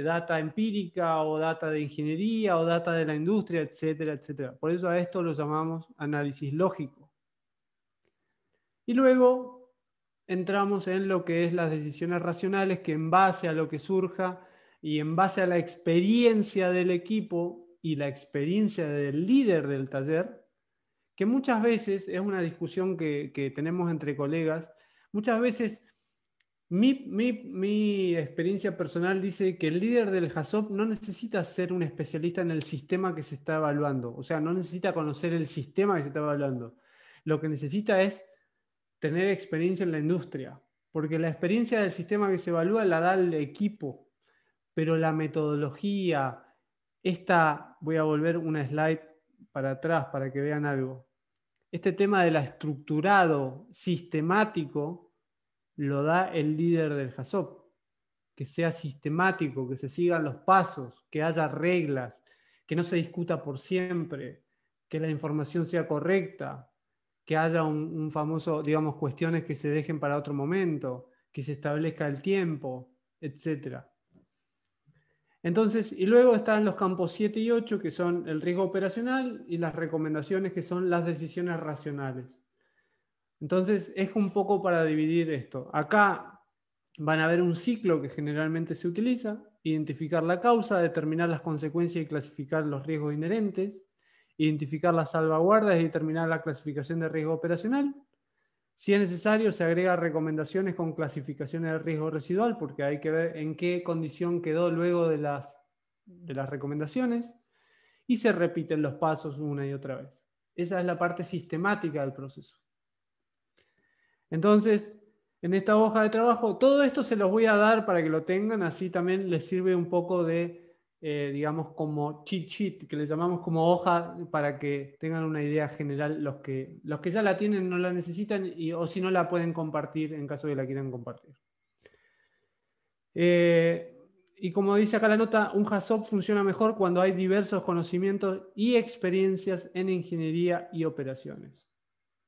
data empírica o data de ingeniería o data de la industria, etcétera, etcétera. Por eso a esto lo llamamos análisis lógico. Y luego entramos en lo que es las decisiones racionales, que en base a lo que surja y en base a la experiencia del equipo y la experiencia del líder del taller, que muchas veces es una discusión que tenemos entre colegas, muchas veces mi experiencia personal dice que el líder del HACCP no necesita ser un especialista en el sistema que se está evaluando, o sea, no necesita conocer el sistema que se está evaluando. Lo que necesita es tener experiencia en la industria, porque la experiencia del sistema que se evalúa la da el equipo, pero la metodología, voy a volver una slide para atrás para que vean algo. Este tema del estructurado sistemático lo da el líder del HACCP, que sea sistemático, que se sigan los pasos, que haya reglas, que no se discuta por siempre, que la información sea correcta, que haya un famoso, digamos, cuestiones que se dejen para otro momento, que se establezca el tiempo, etc. Entonces, y luego están los campos 7 y 8, que son el riesgo operacional, y las recomendaciones, que son las decisiones racionales. Entonces, es un poco para dividir esto. Acá van a ver un ciclo que generalmente se utiliza: identificar la causa, determinar las consecuencias y clasificar los riesgos inherentes, identificar las salvaguardas y determinar la clasificación de riesgo operacional. Si es necesario, se agrega recomendaciones con clasificaciones de riesgo residual, porque hay que ver en qué condición quedó luego de las recomendaciones, y se repiten los pasos una y otra vez. Esa es la parte sistemática del proceso. Entonces, en esta hoja de trabajo, todo esto se los voy a dar para que lo tengan, así también les sirve un poco de, digamos, como cheat sheet, que le llamamos como hoja, para que tengan una idea general. Los que ya la tienen no la necesitan, o si no la pueden compartir en caso de que la quieran compartir. Y como dice acá la nota, un HACCP funciona mejor cuando hay diversos conocimientos y experiencias en ingeniería y operaciones.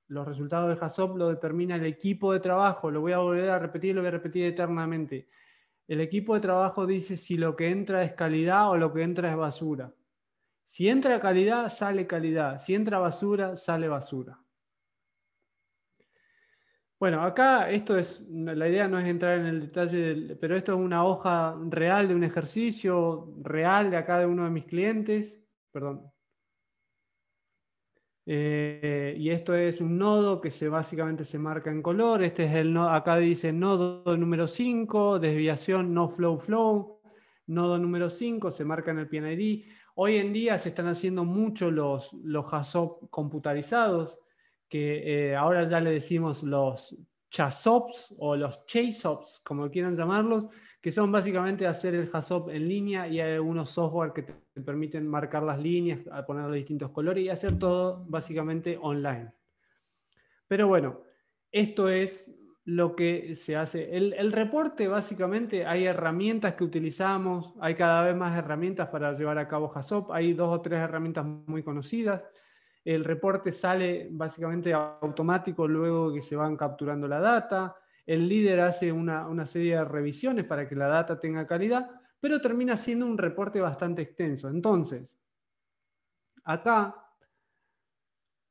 Los resultados del HACCP lo determina el equipo de trabajo. Lo voy a volver a repetir, lo voy a repetir eternamente. El equipo de trabajo dice si lo que entra es calidad o lo que entra es basura. Si entra calidad, sale calidad. Si entra basura, sale basura. Bueno, acá la idea no es entrar en el detalle, pero esto es una hoja real de un ejercicio real de acá de uno de mis clientes. Perdón. Y esto es un nodo que básicamente se marca en color. Este es el nodo, acá dice nodo número 5, desviación no flow. Nodo número 5 se marca en el PNID. Hoy en día se están haciendo mucho los HACCP computarizados, que ahora ya le decimos los ChaSops o los ChaseOps, como quieran llamarlos, que son básicamente hacer el HACCP en línea, y hay algunos software que te permiten marcar las líneas, ponerle distintos colores y hacer todo básicamente online. Pero bueno, esto es lo que se hace. El reporte, básicamente, hay herramientas que utilizamos, hay cada vez más herramientas para llevar a cabo HACCP, hay 2 o 3 herramientas muy conocidas. El reporte sale básicamente automático luego que se van capturando la data. El líder hace una serie de revisiones para que la data tenga calidad, pero termina siendo un reporte bastante extenso. Entonces, acá,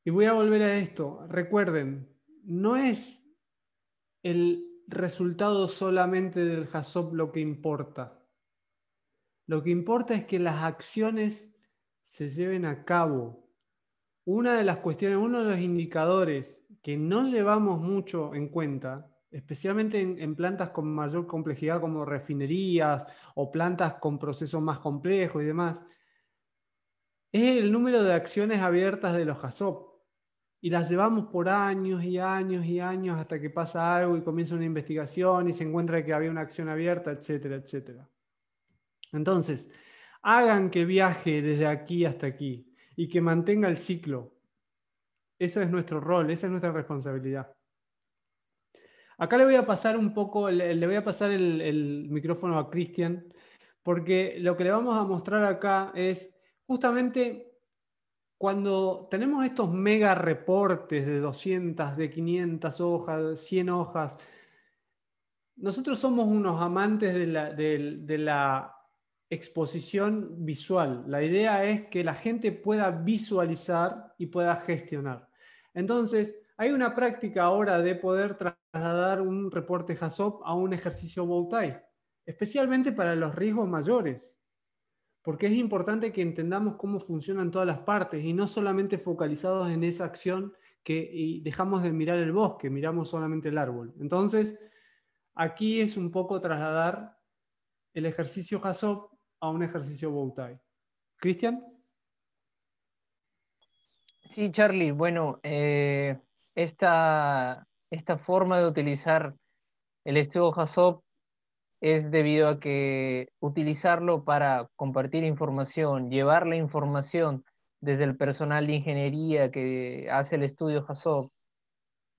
y voy a volver a esto, recuerden, no es el resultado solamente del HACCP lo que importa. Lo que importa es que las acciones se lleven a cabo. Una de las cuestiones, uno de los indicadores que no llevamos mucho en cuenta, especialmente en plantas con mayor complejidad como refinerías o plantas con procesos más complejos y demás, es el número de acciones abiertas de los HACCP. Y las llevamos por años y años y años hasta que pasa algo y comienza una investigación y se encuentra que había una acción abierta, etcétera, etcétera. Entonces, hagan que viaje desde aquí hasta aquí y que mantenga el ciclo. Ese es nuestro rol, esa es nuestra responsabilidad. Acá le voy a pasar un poco, le voy a pasar el micrófono a Cristian, porque lo que le vamos a mostrar acá es justamente cuando tenemos estos mega reportes de 200, de 500 hojas, 100 hojas. Nosotros somos unos amantes de la exposición visual. La idea es que la gente pueda visualizar y pueda gestionar. Entonces, hay una práctica ahora de poder trasladar un reporte HACCP a un ejercicio Bowtie, especialmente para los riesgos mayores, porque es importante que entendamos cómo funcionan todas las partes y no solamente focalizados en esa acción y dejamos de mirar el bosque, miramos solamente el árbol. Entonces, aquí es un poco trasladar el ejercicio HACCP a un ejercicio Bowtie. ¿Cristian? Sí, Charlie, bueno, esta forma de utilizar el estudio HACCP es debido a que utilizarlo para compartir información, llevar la información desde el personal de ingeniería que hace el estudio HACCP,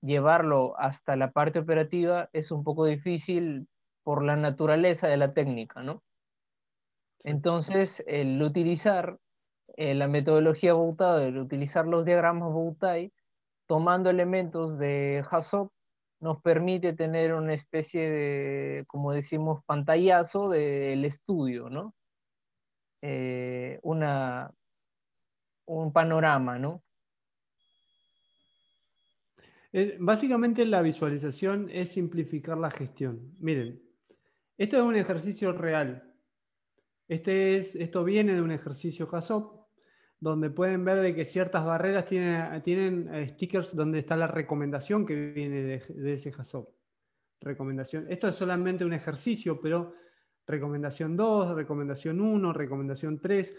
llevarlo hasta la parte operativa es un poco difícil por la naturaleza de la técnica, ¿no? Entonces, el utilizar la metodología Bowtie, el utilizar los diagramas Bowtie, tomando elementos de HACCP, nos permite tener una especie de, como decimos, pantallazo del estudio, ¿no? Un panorama, ¿no? Básicamente la visualización es simplificar la gestión. Miren, este es un ejercicio real. Esto viene de un ejercicio HACCP, donde pueden ver de que ciertas barreras tienen stickers donde está la recomendación que viene de ese HACCP. Recomendación. Esto es solamente un ejercicio, pero recomendación 2, recomendación 1, recomendación 3.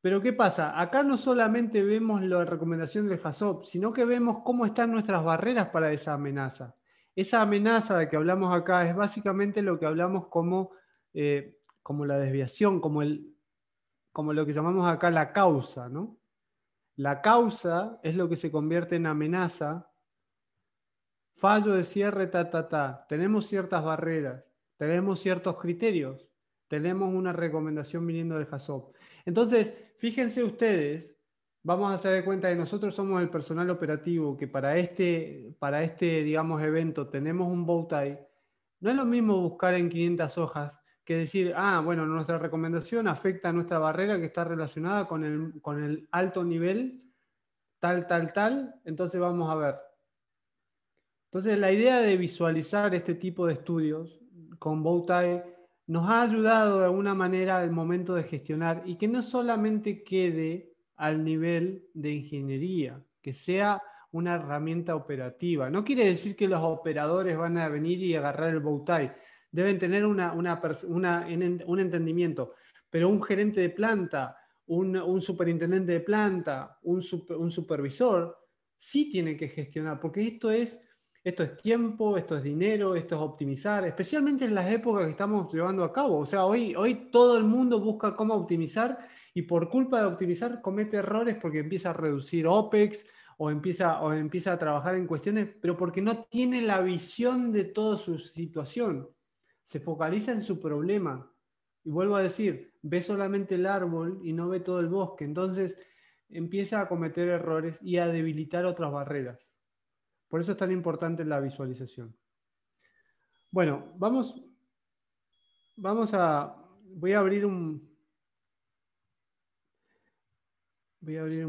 Pero ¿qué pasa? Acá no solamente vemos la recomendación del HACCP, sino que vemos cómo están nuestras barreras para esa amenaza. Esa amenaza de que hablamos acá es básicamente lo que hablamos como la desviación, como lo que llamamos acá la causa, ¿no? La causa es lo que se convierte en amenaza. Fallo de cierre, Tenemos ciertas barreras, tenemos ciertos criterios, tenemos una recomendación viniendo del HACCP. Entonces, fíjense ustedes, vamos a hacer de cuenta que nosotros somos el personal operativo, que para este digamos, evento tenemos un Bowtie. No es lo mismo buscar en 500 hojas que decir, bueno, nuestra recomendación afecta a nuestra barrera que está relacionada con el alto nivel, tal, entonces vamos a ver. Entonces, la idea de visualizar este tipo de estudios con Bowtie nos ha ayudado de alguna manera al momento de gestionar y que no solamente quede al nivel de ingeniería, que sea una herramienta operativa. No quiere decir que los operadores van a venir y agarrar el Bowtie. Deben tener un entendimiento, pero un gerente de planta, un superintendente de planta, un supervisor, sí tiene que gestionar, porque esto es esto es tiempo, esto es dinero, esto es optimizar, especialmente en las épocas que estamos llevando a cabo. O sea, hoy todo el mundo busca cómo optimizar y por culpa de optimizar comete errores porque empieza a reducir OPEX o empieza a trabajar en cuestiones, pero porque no tiene la visión de toda su situación. Se focaliza en su problema. Y vuelvo a decir, ve solamente el árbol y no ve todo el bosque. Entonces empieza a cometer errores y a debilitar otras barreras. Por eso es tan importante la visualización. Bueno, voy a abrir un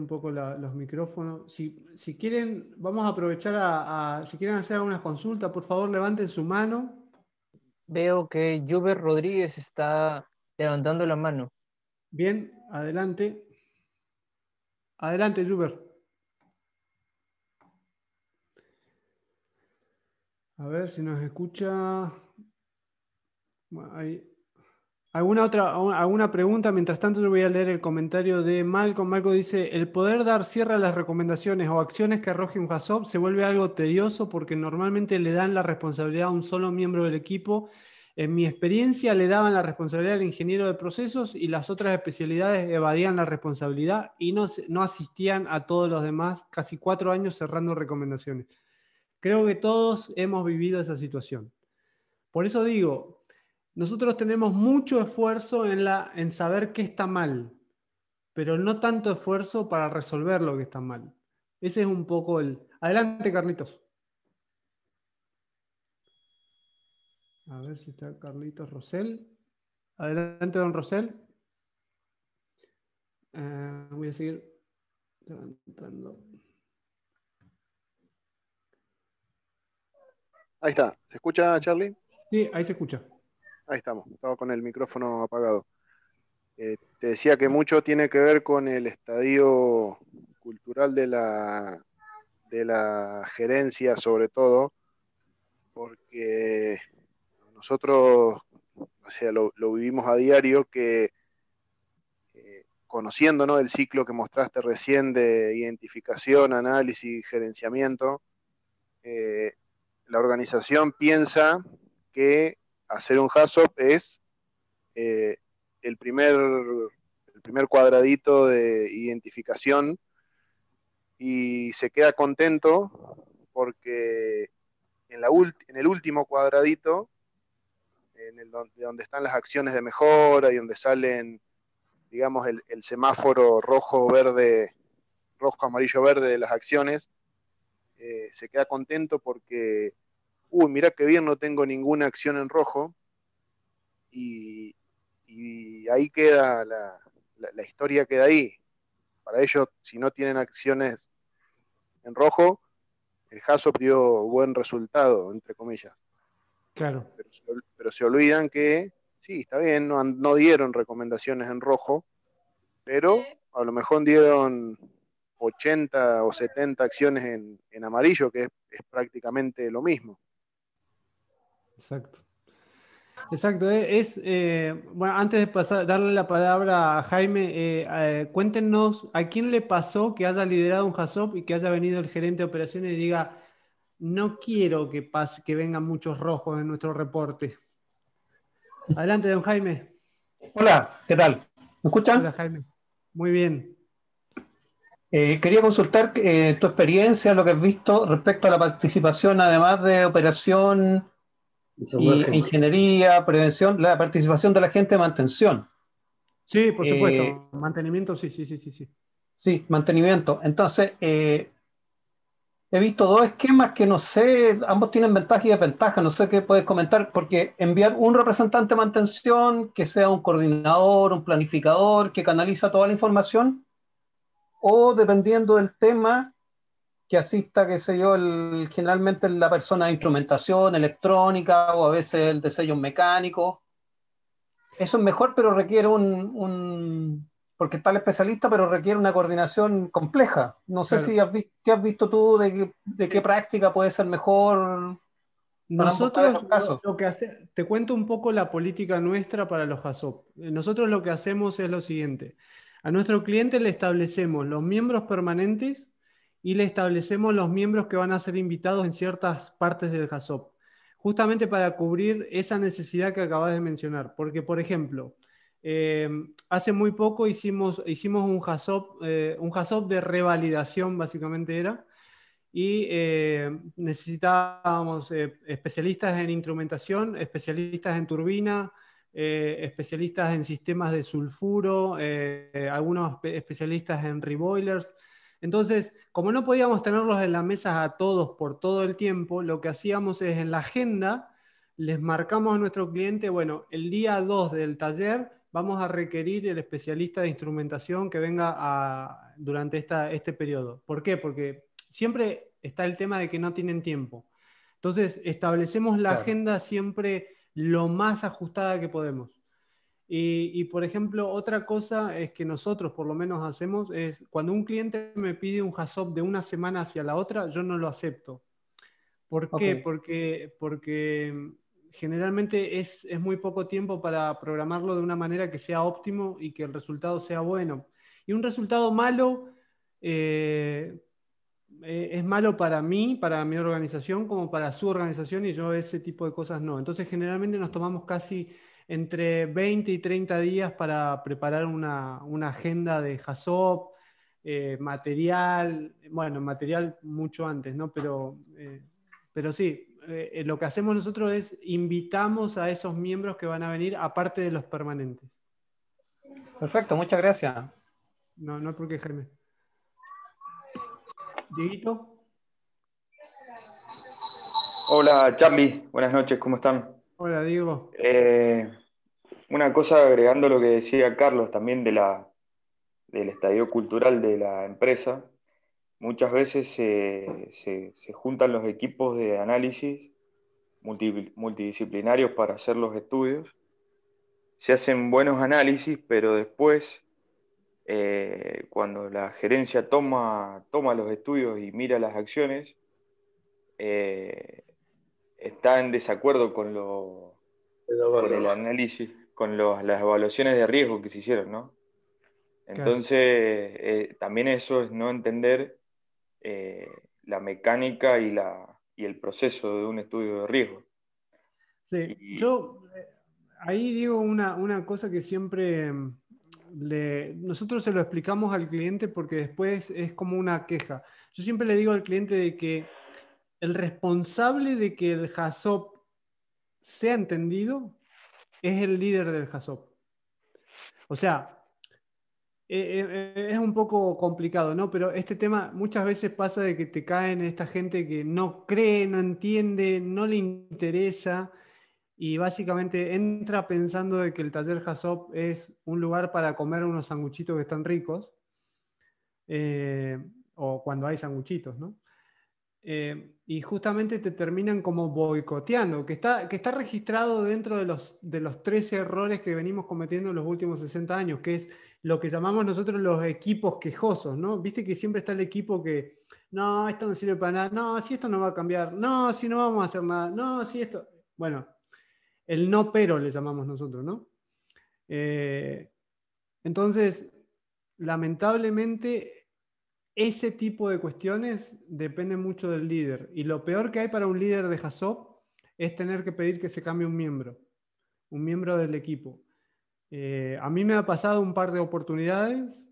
poco los micrófonos. Si quieren, vamos a aprovechar si quieren hacer algunas consultas, por favor levanten su mano. Veo que Juber Rodríguez está levantando la mano. Bien, adelante. Adelante, Juber. A ver si nos escucha. Bueno, ¿Alguna pregunta? Mientras tanto, yo voy a leer el comentario de Malcolm. Malcolm dice: el poder dar cierre a las recomendaciones o acciones que arroje un HACCP se vuelve algo tedioso porque normalmente le dan la responsabilidad a un solo miembro del equipo. En mi experiencia, le daban la responsabilidad al ingeniero de procesos y las otras especialidades evadían la responsabilidad y no asistían a todos los demás, casi 4 años cerrando recomendaciones. Creo que todos hemos vivido esa situación. Por eso digo, nosotros tenemos mucho esfuerzo en saber qué está mal, pero no tanto esfuerzo para resolver lo que está mal. Ese es un poco el... Adelante, Carlitos. A ver si está Carlitos Rosell. Adelante, don Rosell. Voy a seguir levantando. Ahí está. ¿Se escucha, Charlie? Sí, ahí se escucha. Ahí estamos. Estaba con el micrófono apagado. Te decía que mucho tiene que ver con el estadio cultural de la gerencia, sobre todo, porque nosotros, o sea, lo vivimos a diario, que conociendo, ¿no?, el ciclo que mostraste recién de identificación, análisis y gerenciamiento, la organización piensa que hacer un HACCP es el primer cuadradito de identificación y se queda contento porque en el último cuadradito, donde están las acciones de mejora y donde salen, digamos, el semáforo rojo, amarillo, verde de las acciones, se queda contento porque, mirá qué bien, no tengo ninguna acción en rojo, y ahí queda la historia, queda ahí. Para ellos, si no tienen acciones en rojo, el HACCP dio buen resultado, entre comillas. Claro. Pero se olvidan que, sí, está bien, no dieron recomendaciones en rojo, pero a lo mejor dieron 80 o 70 acciones en amarillo, que es prácticamente lo mismo. Exacto. Exacto. Bueno, antes de darle la palabra a Jaime, cuéntenos a quién le pasó que haya liderado un HACCP y que haya venido el gerente de operaciones y diga: no quiero que vengan muchos rojos en nuestro reporte. Adelante, don Jaime. Hola, ¿qué tal? ¿Me escuchan? Hola, Jaime. Muy bien. Quería consultar tu experiencia, lo que has visto respecto a la participación, además de operación y ingeniería, prevención, la participación de la gente de mantención. Sí, por supuesto. Mantenimiento, sí. Sí, mantenimiento. Entonces, he visto dos esquemas que no sé, ambos tienen ventajas y desventajas, no sé qué puedes comentar, porque enviar un representante de mantención, que sea un coordinador, un planificador, que canaliza toda la información, o dependiendo del tema, que asista, qué sé yo, generalmente la persona de instrumentación electrónica o a veces el de sellos mecánicos. Eso es mejor, pero requiere porque está el especialista, pero requiere una coordinación compleja. No sé Claro. si ¿qué has visto tú de qué práctica puede ser mejor para ambos Nosotros casos? te cuento un poco la política nuestra para los HACCP. Nosotros lo que hacemos es lo siguiente: a nuestro cliente le establecemos los miembros permanentes y le establecemos los miembros que van a ser invitados en ciertas partes del HASOP, justamente para cubrir esa necesidad que acabas de mencionar. Porque, por ejemplo, hace muy poco hicimos un HASOP de revalidación, básicamente era, y necesitábamos especialistas en instrumentación, especialistas en turbina, especialistas en sistemas de sulfuro, algunos especialistas en reboilers. Entonces, como no podíamos tenerlos en la mesa a todos por todo el tiempo, lo que hacíamos es en la agenda, les marcamos a nuestro cliente, bueno, el día 2 del taller vamos a requerir el especialista de instrumentación que venga durante este periodo. ¿Por qué? Porque siempre está el tema de que no tienen tiempo. Entonces, establecemos la agenda siempre lo más ajustada que podemos. Por ejemplo, otra cosa es que nosotros por lo menos hacemos es, cuando un cliente me pide un HASOP de una semana hacia la otra, yo no lo acepto. ¿Por qué? Porque generalmente es muy poco tiempo para programarlo de una manera que sea óptimo y que el resultado sea bueno. Y un resultado malo es malo para mí, para mi organización, como para su organización, y yo ese tipo de cosas no. Entonces generalmente nos tomamos casi entre 20 y 30 días para preparar una agenda de HASOP, material mucho antes, ¿no? Pero sí, lo que hacemos nosotros es invitamos a esos miembros que van a venir, aparte de los permanentes. Perfecto, muchas gracias. No, no hay por qué, Jaime. Dieguito. Hola Charlie, buenas noches, ¿cómo están? Hola, Diego. Una cosa agregando lo que decía Carlos también del estadio cultural de la empresa, muchas veces se juntan los equipos de análisis multidisciplinarios para hacer los estudios, se hacen buenos análisis, pero después cuando la gerencia toma los estudios y mira las acciones, está en desacuerdo con el análisis, con las evaluaciones de riesgo que se hicieron, ¿no? Entonces, también eso es no entender la mecánica y el proceso de un estudio de riesgo. Sí, yo ahí digo una cosa que siempre nosotros se lo explicamos al cliente porque después es como una queja. Yo siempre le digo al cliente de que el responsable de que el HASOP sea entendido es el líder del HASOP. O sea, es un poco complicado, ¿no? Pero este tema muchas veces pasa de que te caen esta gente que no cree, no entiende, no le interesa y básicamente entra pensando de que el taller HASOP es un lugar para comer unos sanguchitos que están ricos, o cuando hay sanguchitos, ¿no? Y justamente te terminan como boicoteando, que está registrado dentro de los 13 errores que venimos cometiendo en los últimos 60 años, que es lo que llamamos nosotros los equipos quejosos, ¿no? Viste que siempre está el equipo que, no, esto no sirve para nada, no, si esto no va a cambiar, no, si no vamos a hacer nada, no, si esto... Bueno, el no pero le llamamos nosotros, ¿no? Entonces, lamentablemente, ese tipo de cuestiones depende mucho del líder. Y lo peor que hay para un líder de HASOP es tener que pedir que se cambie un miembro del equipo. A mí me ha pasado un par de oportunidades,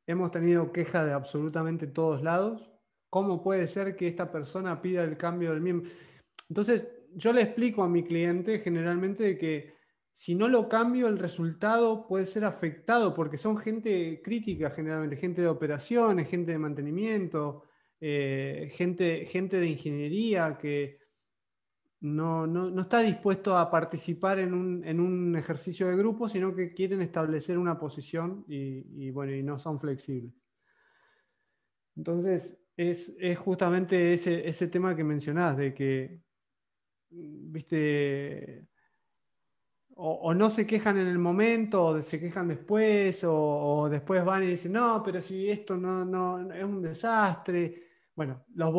hemos tenido queja de absolutamente todos lados. ¿Cómo puede ser que esta persona pida el cambio del miembro? Entonces, yo le explico a mi cliente generalmente de que si no lo cambio, el resultado puede ser afectado porque son gente crítica generalmente, gente de operaciones, gente de mantenimiento, gente de ingeniería que no está dispuesto a participar en un ejercicio de grupo, sino que quieren establecer una posición y no son flexibles. Entonces, es justamente ese tema que mencionás, de que, viste, o no se quejan en el momento, o se quejan después, o después van y dicen, no, pero si esto no es un desastre. Bueno, los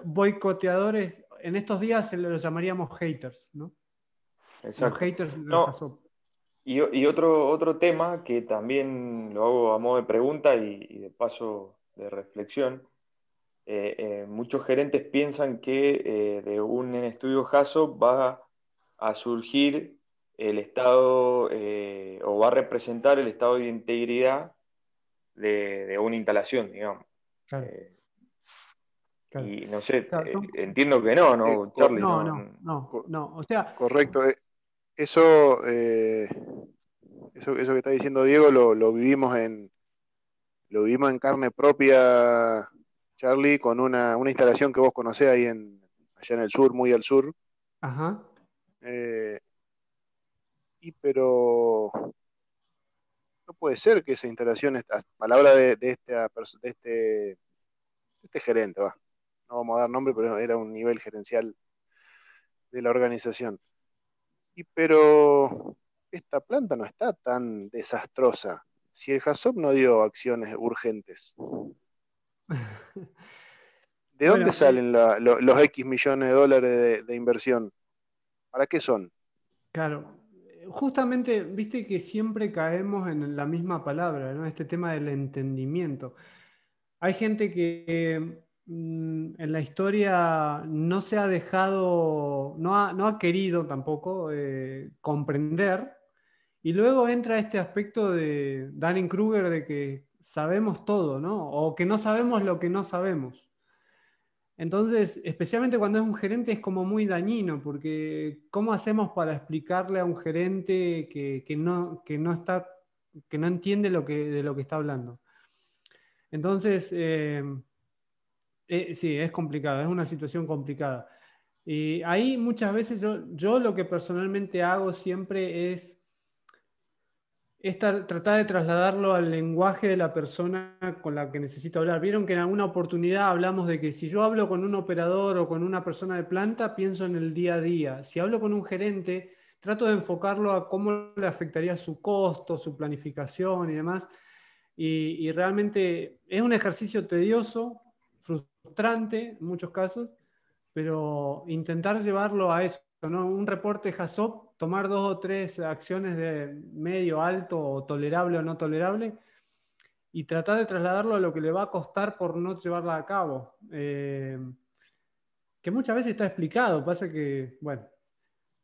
boicoteadores, en estos días los llamaríamos haters, ¿no? Exacto. Los haters del No, HASOP. y otro tema que también lo hago a modo de pregunta y de paso de reflexión, muchos gerentes piensan que de un estudio HACCP va a surgir el estado o va a representar el estado de integridad de una instalación, digamos. Claro, claro. Y no sé, Claro, entiendo que no, Charlie. No. O sea, correcto. Eso que está diciendo Diego lo vivimos en carne propia, Charlie, con una instalación que vos conocés ahí allá en el sur, muy al sur. ajá. Pero no puede ser que esa instalación, palabra de este gerente, no vamos a dar nombre, pero era un nivel gerencial de la organización. Pero esta planta no está tan desastrosa. Si el HACCP no dio acciones urgentes, ¿de Bueno, dónde salen los X millones de dólares de inversión? ¿Para qué son? claro, justamente, viste que siempre caemos en la misma palabra, ¿no? Este tema del entendimiento. Hay gente que en la historia no se ha dejado, no ha querido tampoco comprender, y luego entra este aspecto de Dunning-Kruger de que sabemos todo, ¿no? O que no sabemos lo que no sabemos. Entonces, especialmente cuando es un gerente, es como muy dañino, porque ¿cómo hacemos para explicarle a un gerente que no entiende de lo que está hablando? Entonces, sí, es complicado, es una situación complicada. Y ahí muchas veces yo lo que personalmente hago siempre es tratar de trasladarlo al lenguaje de la persona con la que necesito hablar. Vieron que en alguna oportunidad hablamos de que si yo hablo con un operador o con una persona de planta, pienso en el día a día. Si hablo con un gerente, trato de enfocarlo a cómo le afectaría su costo, su planificación y demás. Y realmente es un ejercicio tedioso, frustrante en muchos casos, pero intentar llevarlo a eso, ¿no? Un reporte HACCP, tomar 2 o 3 acciones de medio, alto, o tolerable o no tolerable, y tratar de trasladarlo a lo que le va a costar por no llevarla a cabo. Que muchas veces está explicado, pasa que, bueno,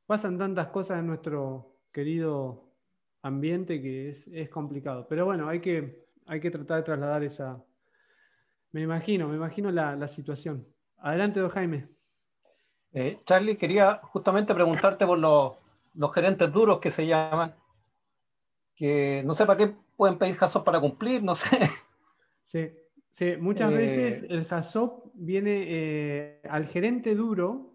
pasan tantas cosas en nuestro querido ambiente que es complicado. Pero bueno, hay que tratar de trasladar esa... me imagino la situación. Adelante, don Jaime. Charlie, quería justamente preguntarte por los gerentes duros que se llaman, que no sé para qué pueden pedir HACCP para cumplir, no sé. Sí, muchas veces el HACCP viene al gerente duro,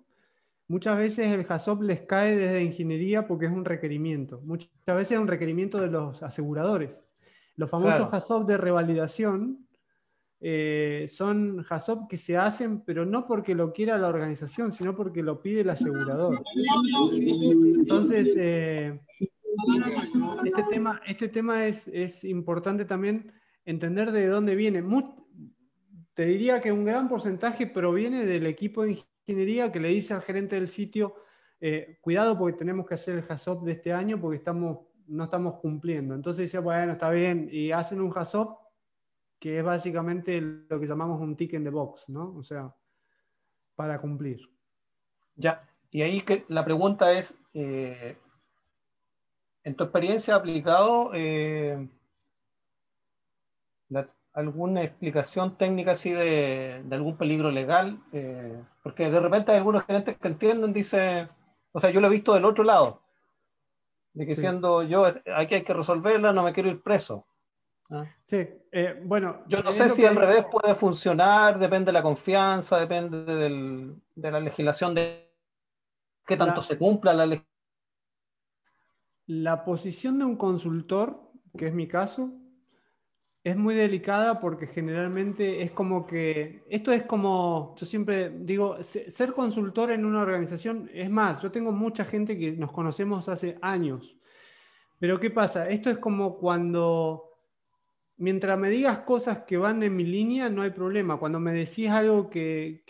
muchas veces el HACCP les cae desde ingeniería porque es un requerimiento. Muchas veces es un requerimiento de los aseguradores. Los famosos Claro. HACCP de revalidación son HACCP que se hacen, pero no porque lo quiera la organización, sino porque lo pide el asegurador. Entonces, este tema es importante también entender de dónde viene. Te diría que un gran porcentaje proviene del equipo de ingeniería que le dice al gerente del sitio, cuidado porque tenemos que hacer el HACCP de este año porque no estamos cumpliendo. Entonces dice, bueno, está bien, y hacen un HACCP que es básicamente lo que llamamos un tick in the box, ¿no? O sea, para cumplir. Ya, y ahí que la pregunta es, ¿en tu experiencia aplicado alguna explicación técnica así de algún peligro legal? Porque de repente hay algunos gerentes que entienden, dice, o sea, yo lo he visto del otro lado, de que Sí. siendo yo, aquí hay que resolverla, no me quiero ir preso. ¿Ah? Sí, bueno. Yo no sé si al revés puede funcionar, depende de la confianza, depende de la legislación, de qué tanto se cumpla la legislación. La posición de un consultor, que es mi caso, es muy delicada porque generalmente es como que, esto es como, yo siempre digo, ser consultor en una organización, es más, yo tengo mucha gente que nos conocemos hace años, pero ¿qué pasa? Esto es como cuando, mientras me digas cosas que van en mi línea, no hay problema. Cuando me decís algo que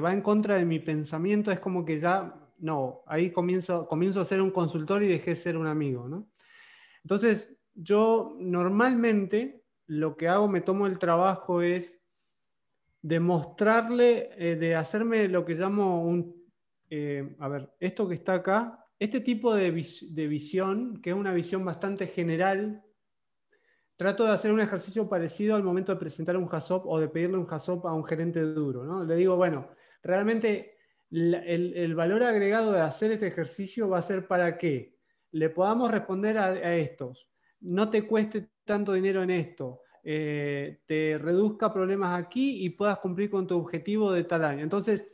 va en contra de mi pensamiento, es como que ya, no, ahí comienzo a ser un consultor y dejé de ser un amigo, ¿no? Entonces, yo normalmente lo que hago, me tomo el trabajo es de mostrarle, de hacerme lo que llamo a ver, esto que está acá, este tipo de visión, que es una visión bastante general. Trato de hacer un ejercicio parecido al momento de presentar un HACCP o de pedirle un HACCP a un gerente duro, ¿no? Le digo, bueno, realmente el valor agregado de hacer este ejercicio va a ser para que le podamos responder a estos, no te cueste tanto dinero en esto, te reduzca problemas aquí y puedas cumplir con tu objetivo de tal año. Entonces,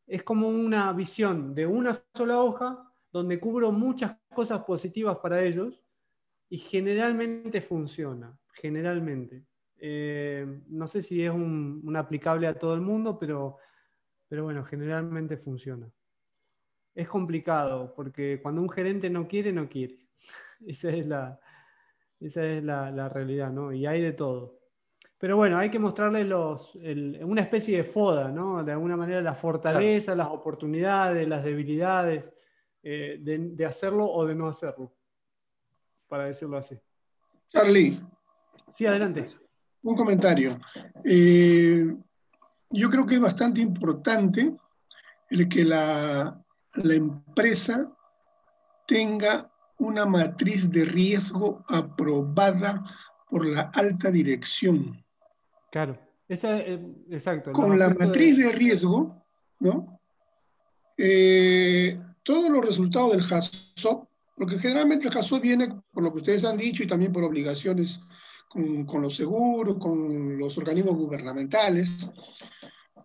es como una visión de una sola hoja donde cubro muchas cosas positivas para ellos. Y generalmente funciona, generalmente. No sé si es un aplicable a todo el mundo, pero bueno, generalmente funciona. Es complicado, porque cuando un gerente no quiere, no quiere. Esa es la realidad, ¿no? Y hay de todo. Pero bueno, hay que mostrarles una especie de FODA, ¿no? De alguna manera las fortalezas, las oportunidades, las debilidades, de hacerlo o de no hacerlo, para decirlo así. Charlie. Sí, adelante. Un comentario. Yo creo que es bastante importante el que la empresa tenga una matriz de riesgo aprobada por la alta dirección. Claro, exacto. Con la matriz de riesgo, ¿no? Todos los resultados del HACCP, porque generalmente el HACCP viene por lo que ustedes han dicho y también por obligaciones con los seguros, con los organismos gubernamentales,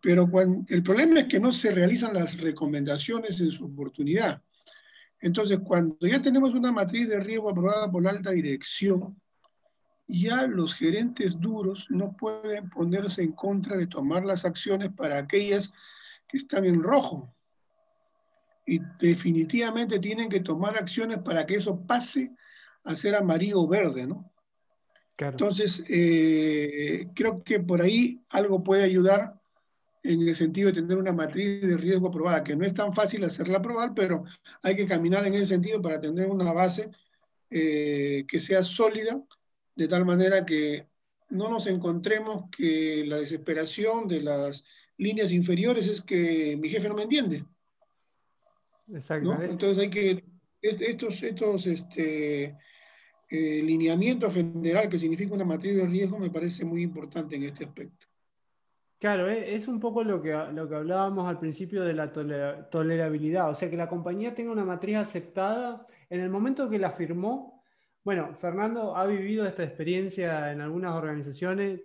pero el problema es que no se realizan las recomendaciones en su oportunidad. Entonces, cuando ya tenemos una matriz de riesgo aprobada por la alta dirección, ya los gerentes duros no pueden ponerse en contra de tomar las acciones para aquellas que están en rojo. Y definitivamente tienen que tomar acciones para que eso pase a ser amarillo o verde, ¿no? Claro. Entonces, creo que por ahí algo puede ayudar en el sentido de tener una matriz de riesgo aprobada, que no es tan fácil hacerla aprobar, pero hay que caminar en ese sentido para tener una base que sea sólida, de tal manera que no nos encontremos que la desesperación de las líneas inferiores es que mi jefe no me entiende. Exacto. ¿No? Entonces hay que, estos lineamientos general que significa una matriz de riesgo me parece muy importante en este aspecto. Claro, es un poco lo que hablábamos al principio de la tolerabilidad, o sea, que la compañía tenga una matriz aceptada en el momento que la firmó. Bueno, Fernando ha vivido esta experiencia en algunas organizaciones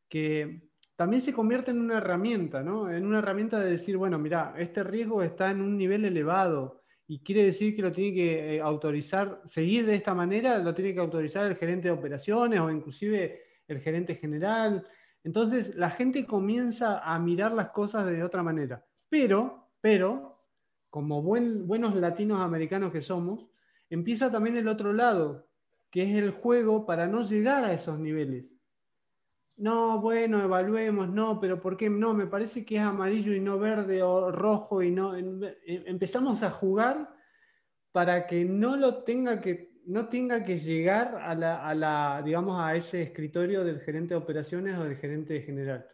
que también se convierte en una herramienta, ¿no? En una herramienta de decir, bueno, mira, este riesgo está en un nivel elevado y quiere decir que lo tiene que autorizar, seguir de esta manera, lo tiene que autorizar el gerente de operaciones o inclusive el gerente general. Entonces la gente comienza a mirar las cosas de otra manera. Pero como buenos latinos americanos que somos, empieza también el otro lado, que es el juego para no llegar a esos niveles. No, bueno, evaluemos, no, pero ¿por qué no? Me parece que es amarillo y no verde o rojo y no. Empezamos a jugar para que no tenga que llegar digamos, a ese escritorio del gerente de operaciones o del gerente general.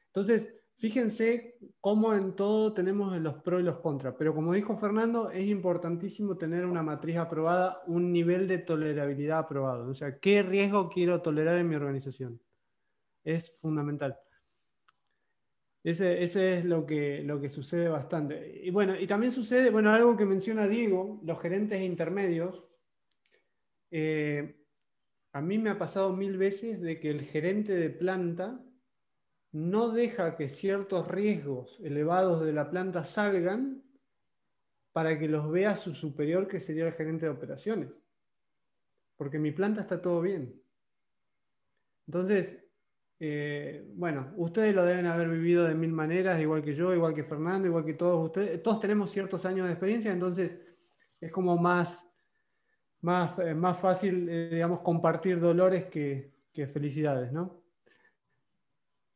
Entonces, fíjense cómo en todo tenemos los pros y los contras, pero como dijo Fernando, es importantísimo tener una matriz aprobada, un nivel de tolerabilidad aprobado. O sea, ¿qué riesgo quiero tolerar en mi organización? Es fundamental. Ese es lo que sucede bastante. Y bueno, y también sucede, bueno, algo que menciona Diego, los gerentes intermedios. A mí me ha pasado 1000 veces de que el gerente de planta no deja que ciertos riesgos elevados de la planta salgan para que los vea su superior, que sería el gerente de operaciones. Porque en mi planta está todo bien. Entonces, bueno, ustedes lo deben haber vivido de 1000 maneras, igual que yo, igual que Fernando, igual que todos ustedes. Todos tenemos ciertos años de experiencia, entonces es como más fácil, digamos, compartir dolores que felicidades, ¿no?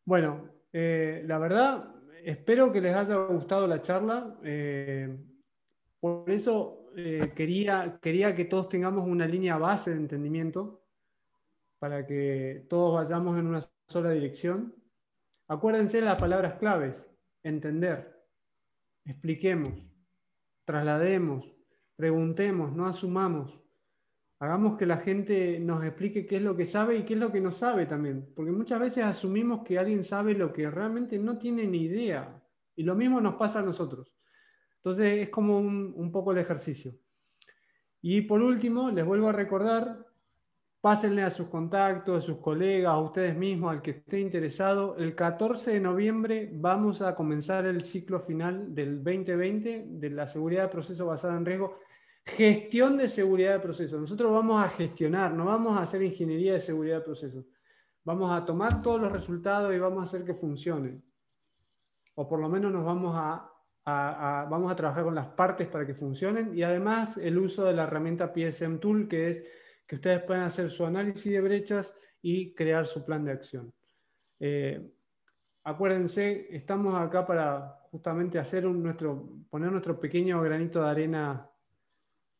Bueno, la verdad, espero que les haya gustado la charla. Por eso quería que todos tengamos una línea base de entendimiento para que todos vayamos en una sola dirección. Acuérdense las palabras claves: entender, expliquemos, traslademos, preguntemos, no asumamos. Hagamos que la gente nos explique qué es lo que sabe y qué es lo que no sabe también. Porque muchas veces asumimos que alguien sabe lo que realmente no tiene ni idea. Y lo mismo nos pasa a nosotros. Entonces es como un poco el ejercicio. Y por último, les vuelvo a recordar, pásenle a sus contactos, a sus colegas, a ustedes mismos, al que esté interesado. El 14 de noviembre vamos a comenzar el ciclo final del 2020 de la seguridad de procesos basada en riesgo. Gestión de seguridad de procesos. Nosotros vamos a gestionar, no vamos a hacer ingeniería de seguridad de procesos. Vamos a tomar todos los resultados y vamos a hacer que funcionen. O por lo menos nos vamos a trabajar con las partes para que funcionen, y además el uso de la herramienta PSM Tool, que es que ustedes pueden hacer su análisis de brechas y crear su plan de acción. Acuérdense, estamos acá para justamente hacer poner nuestro pequeño granito de arena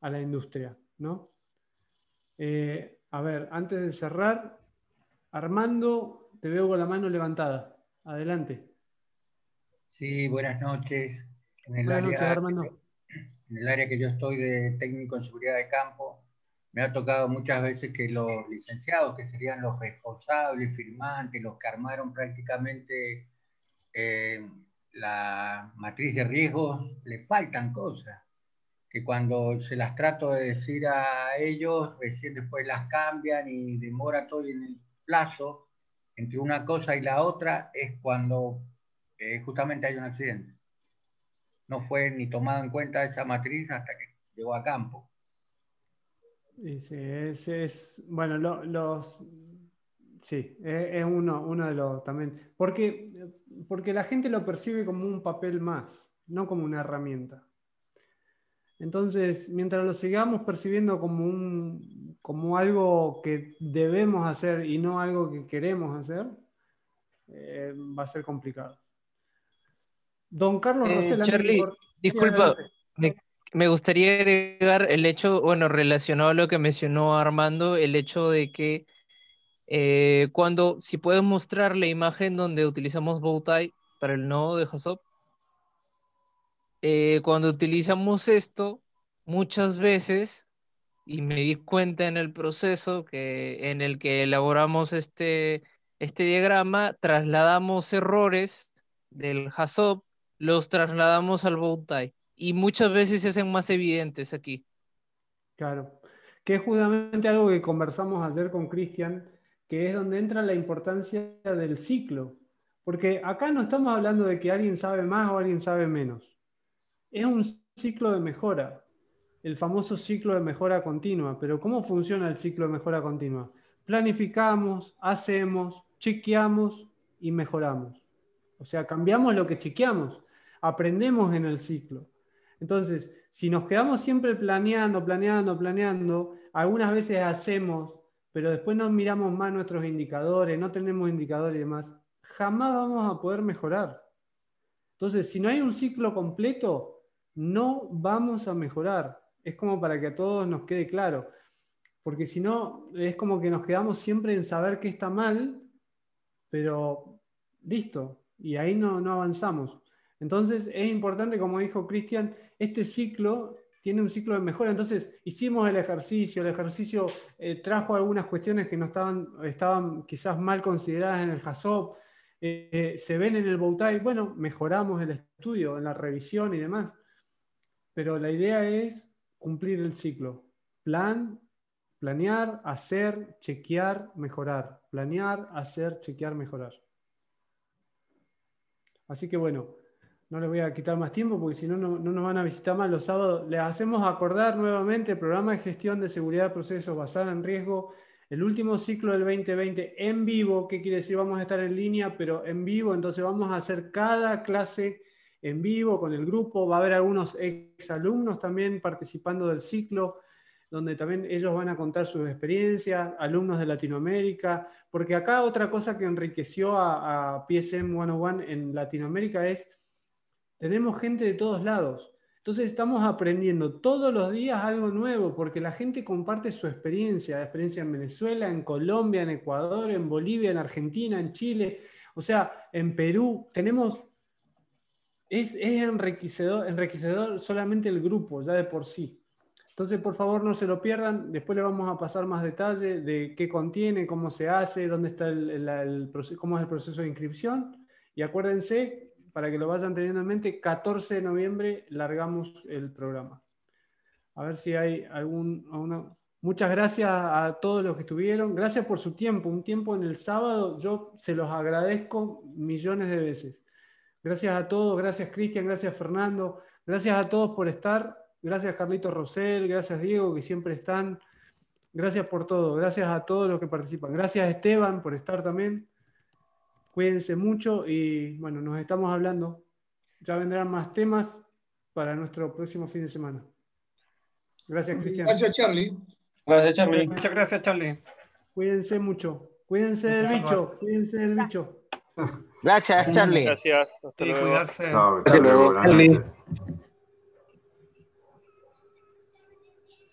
a la industria, ¿no? A ver, antes de cerrar, Armando, te veo con la mano levantada. Adelante. Sí, buenas noches. Buenas noches, Armando. En el área que yo estoy de técnico en seguridad de campo, me ha tocado muchas veces que los licenciados, que serían los responsables, firmantes, los que armaron prácticamente la matriz de riesgos, le faltan cosas, que cuando se las trato de decir a ellos, recién después las cambian y demora todo en el plazo entre una cosa y la otra, es cuando justamente hay un accidente. No fue ni tomado en cuenta esa matriz hasta que llegó a campo. Bueno, sí, es uno de los también. Porque la gente lo percibe como un papel más, no como una herramienta. Entonces, mientras lo sigamos percibiendo como algo que debemos hacer y no algo que queremos hacer, va a ser complicado. Don Carlos Rosell, Charlie, disculpa, me gustaría agregar el hecho, bueno, relacionado a lo que mencionó Armando, el hecho de que si puedes mostrar la imagen donde utilizamos Bowtie para el nodo de HACCP, cuando utilizamos esto, muchas veces, y me di cuenta en el proceso en el que elaboramos este diagrama, trasladamos errores del HACCP, los trasladamos al Bowtie, y muchas veces se hacen más evidentes aquí. Claro, que es justamente algo que conversamos ayer con Cristian, que es donde entra la importancia del ciclo. Porque acá no estamos hablando de que alguien sabe más o alguien sabe menos. Es un ciclo de mejora, el famoso ciclo de mejora continua. Pero ¿cómo funciona el ciclo de mejora continua? Planificamos, hacemos, chequeamos y mejoramos. O sea, cambiamos lo que chequeamos, aprendemos en el ciclo. Entonces, si nos quedamos siempre planeando, algunas veces hacemos, pero después no miramos más nuestros indicadores, no tenemos indicadores y demás, jamás vamos a poder mejorar. Entonces, si no hay un ciclo completo, no vamos a mejorar. Es como para que a todos nos quede claro. Porque si no, es como que nos quedamos siempre en saber qué está mal, pero listo, y ahí no avanzamos. Entonces es importante, como dijo Cristian, este ciclo tiene un ciclo de mejora. Entonces hicimos el ejercicio trajo algunas cuestiones que no estaban quizás mal consideradas en el HACCP, se ven en el Bowtie, bueno, mejoramos el estudio, en la revisión y demás. Pero la idea es cumplir el ciclo. Planear, hacer, chequear, mejorar. Planear, hacer, chequear, mejorar. Así que bueno, no les voy a quitar más tiempo porque si no, no nos van a visitar más los sábados. Les hacemos acordar nuevamente el programa de gestión de seguridad de procesos basada en riesgo, el último ciclo del 2020 en vivo. ¿Qué quiere decir? Vamos a estar en línea, pero en vivo. Entonces vamos a hacer cada clase en vivo con el grupo. Va a haber algunos exalumnos también participando del ciclo, donde también ellos van a contar sus experiencias, alumnos de Latinoamérica, porque acá otra cosa que enriqueció a PSM 101 en Latinoamérica es, tenemos gente de todos lados. Entonces estamos aprendiendo todos los días algo nuevo, porque la gente comparte su experiencia en Venezuela, en Colombia, en Ecuador, en Bolivia, en Argentina, en Chile. O sea, en Perú tenemos, es enriquecedor solamente el grupo, ya de por sí. Entonces, por favor, no se lo pierdan. Después le vamos a pasar más detalle de qué contiene, cómo se hace, dónde está cómo es el proceso de inscripción. Y acuérdense, para que lo vayan teniendo en mente, 14 de noviembre largamos el programa. A ver si hay alguna... Muchas gracias a todos los que estuvieron. Gracias por su tiempo. Un tiempo en el sábado, yo se los agradezco millones de veces. Gracias a todos. Gracias, Cristian. Gracias, Fernando. Gracias a todos por estar. Gracias, Carlitos Rosell. Gracias, Diego, que siempre están. Gracias por todo. Gracias a todos los que participan. Gracias, Esteban, por estar también. Cuídense mucho y bueno, nos estamos hablando. Ya vendrán más temas para nuestro próximo fin de semana. Gracias, Cristian. Gracias, Charlie. Gracias, Charlie. Muchas gracias, Charlie. Cuídense mucho. Cuídense del bicho. Cuídense del bicho. Gracias, Charlie. Gracias. Hasta Sí, luego. cuidarse. Chao, Hasta luego. buenas noches.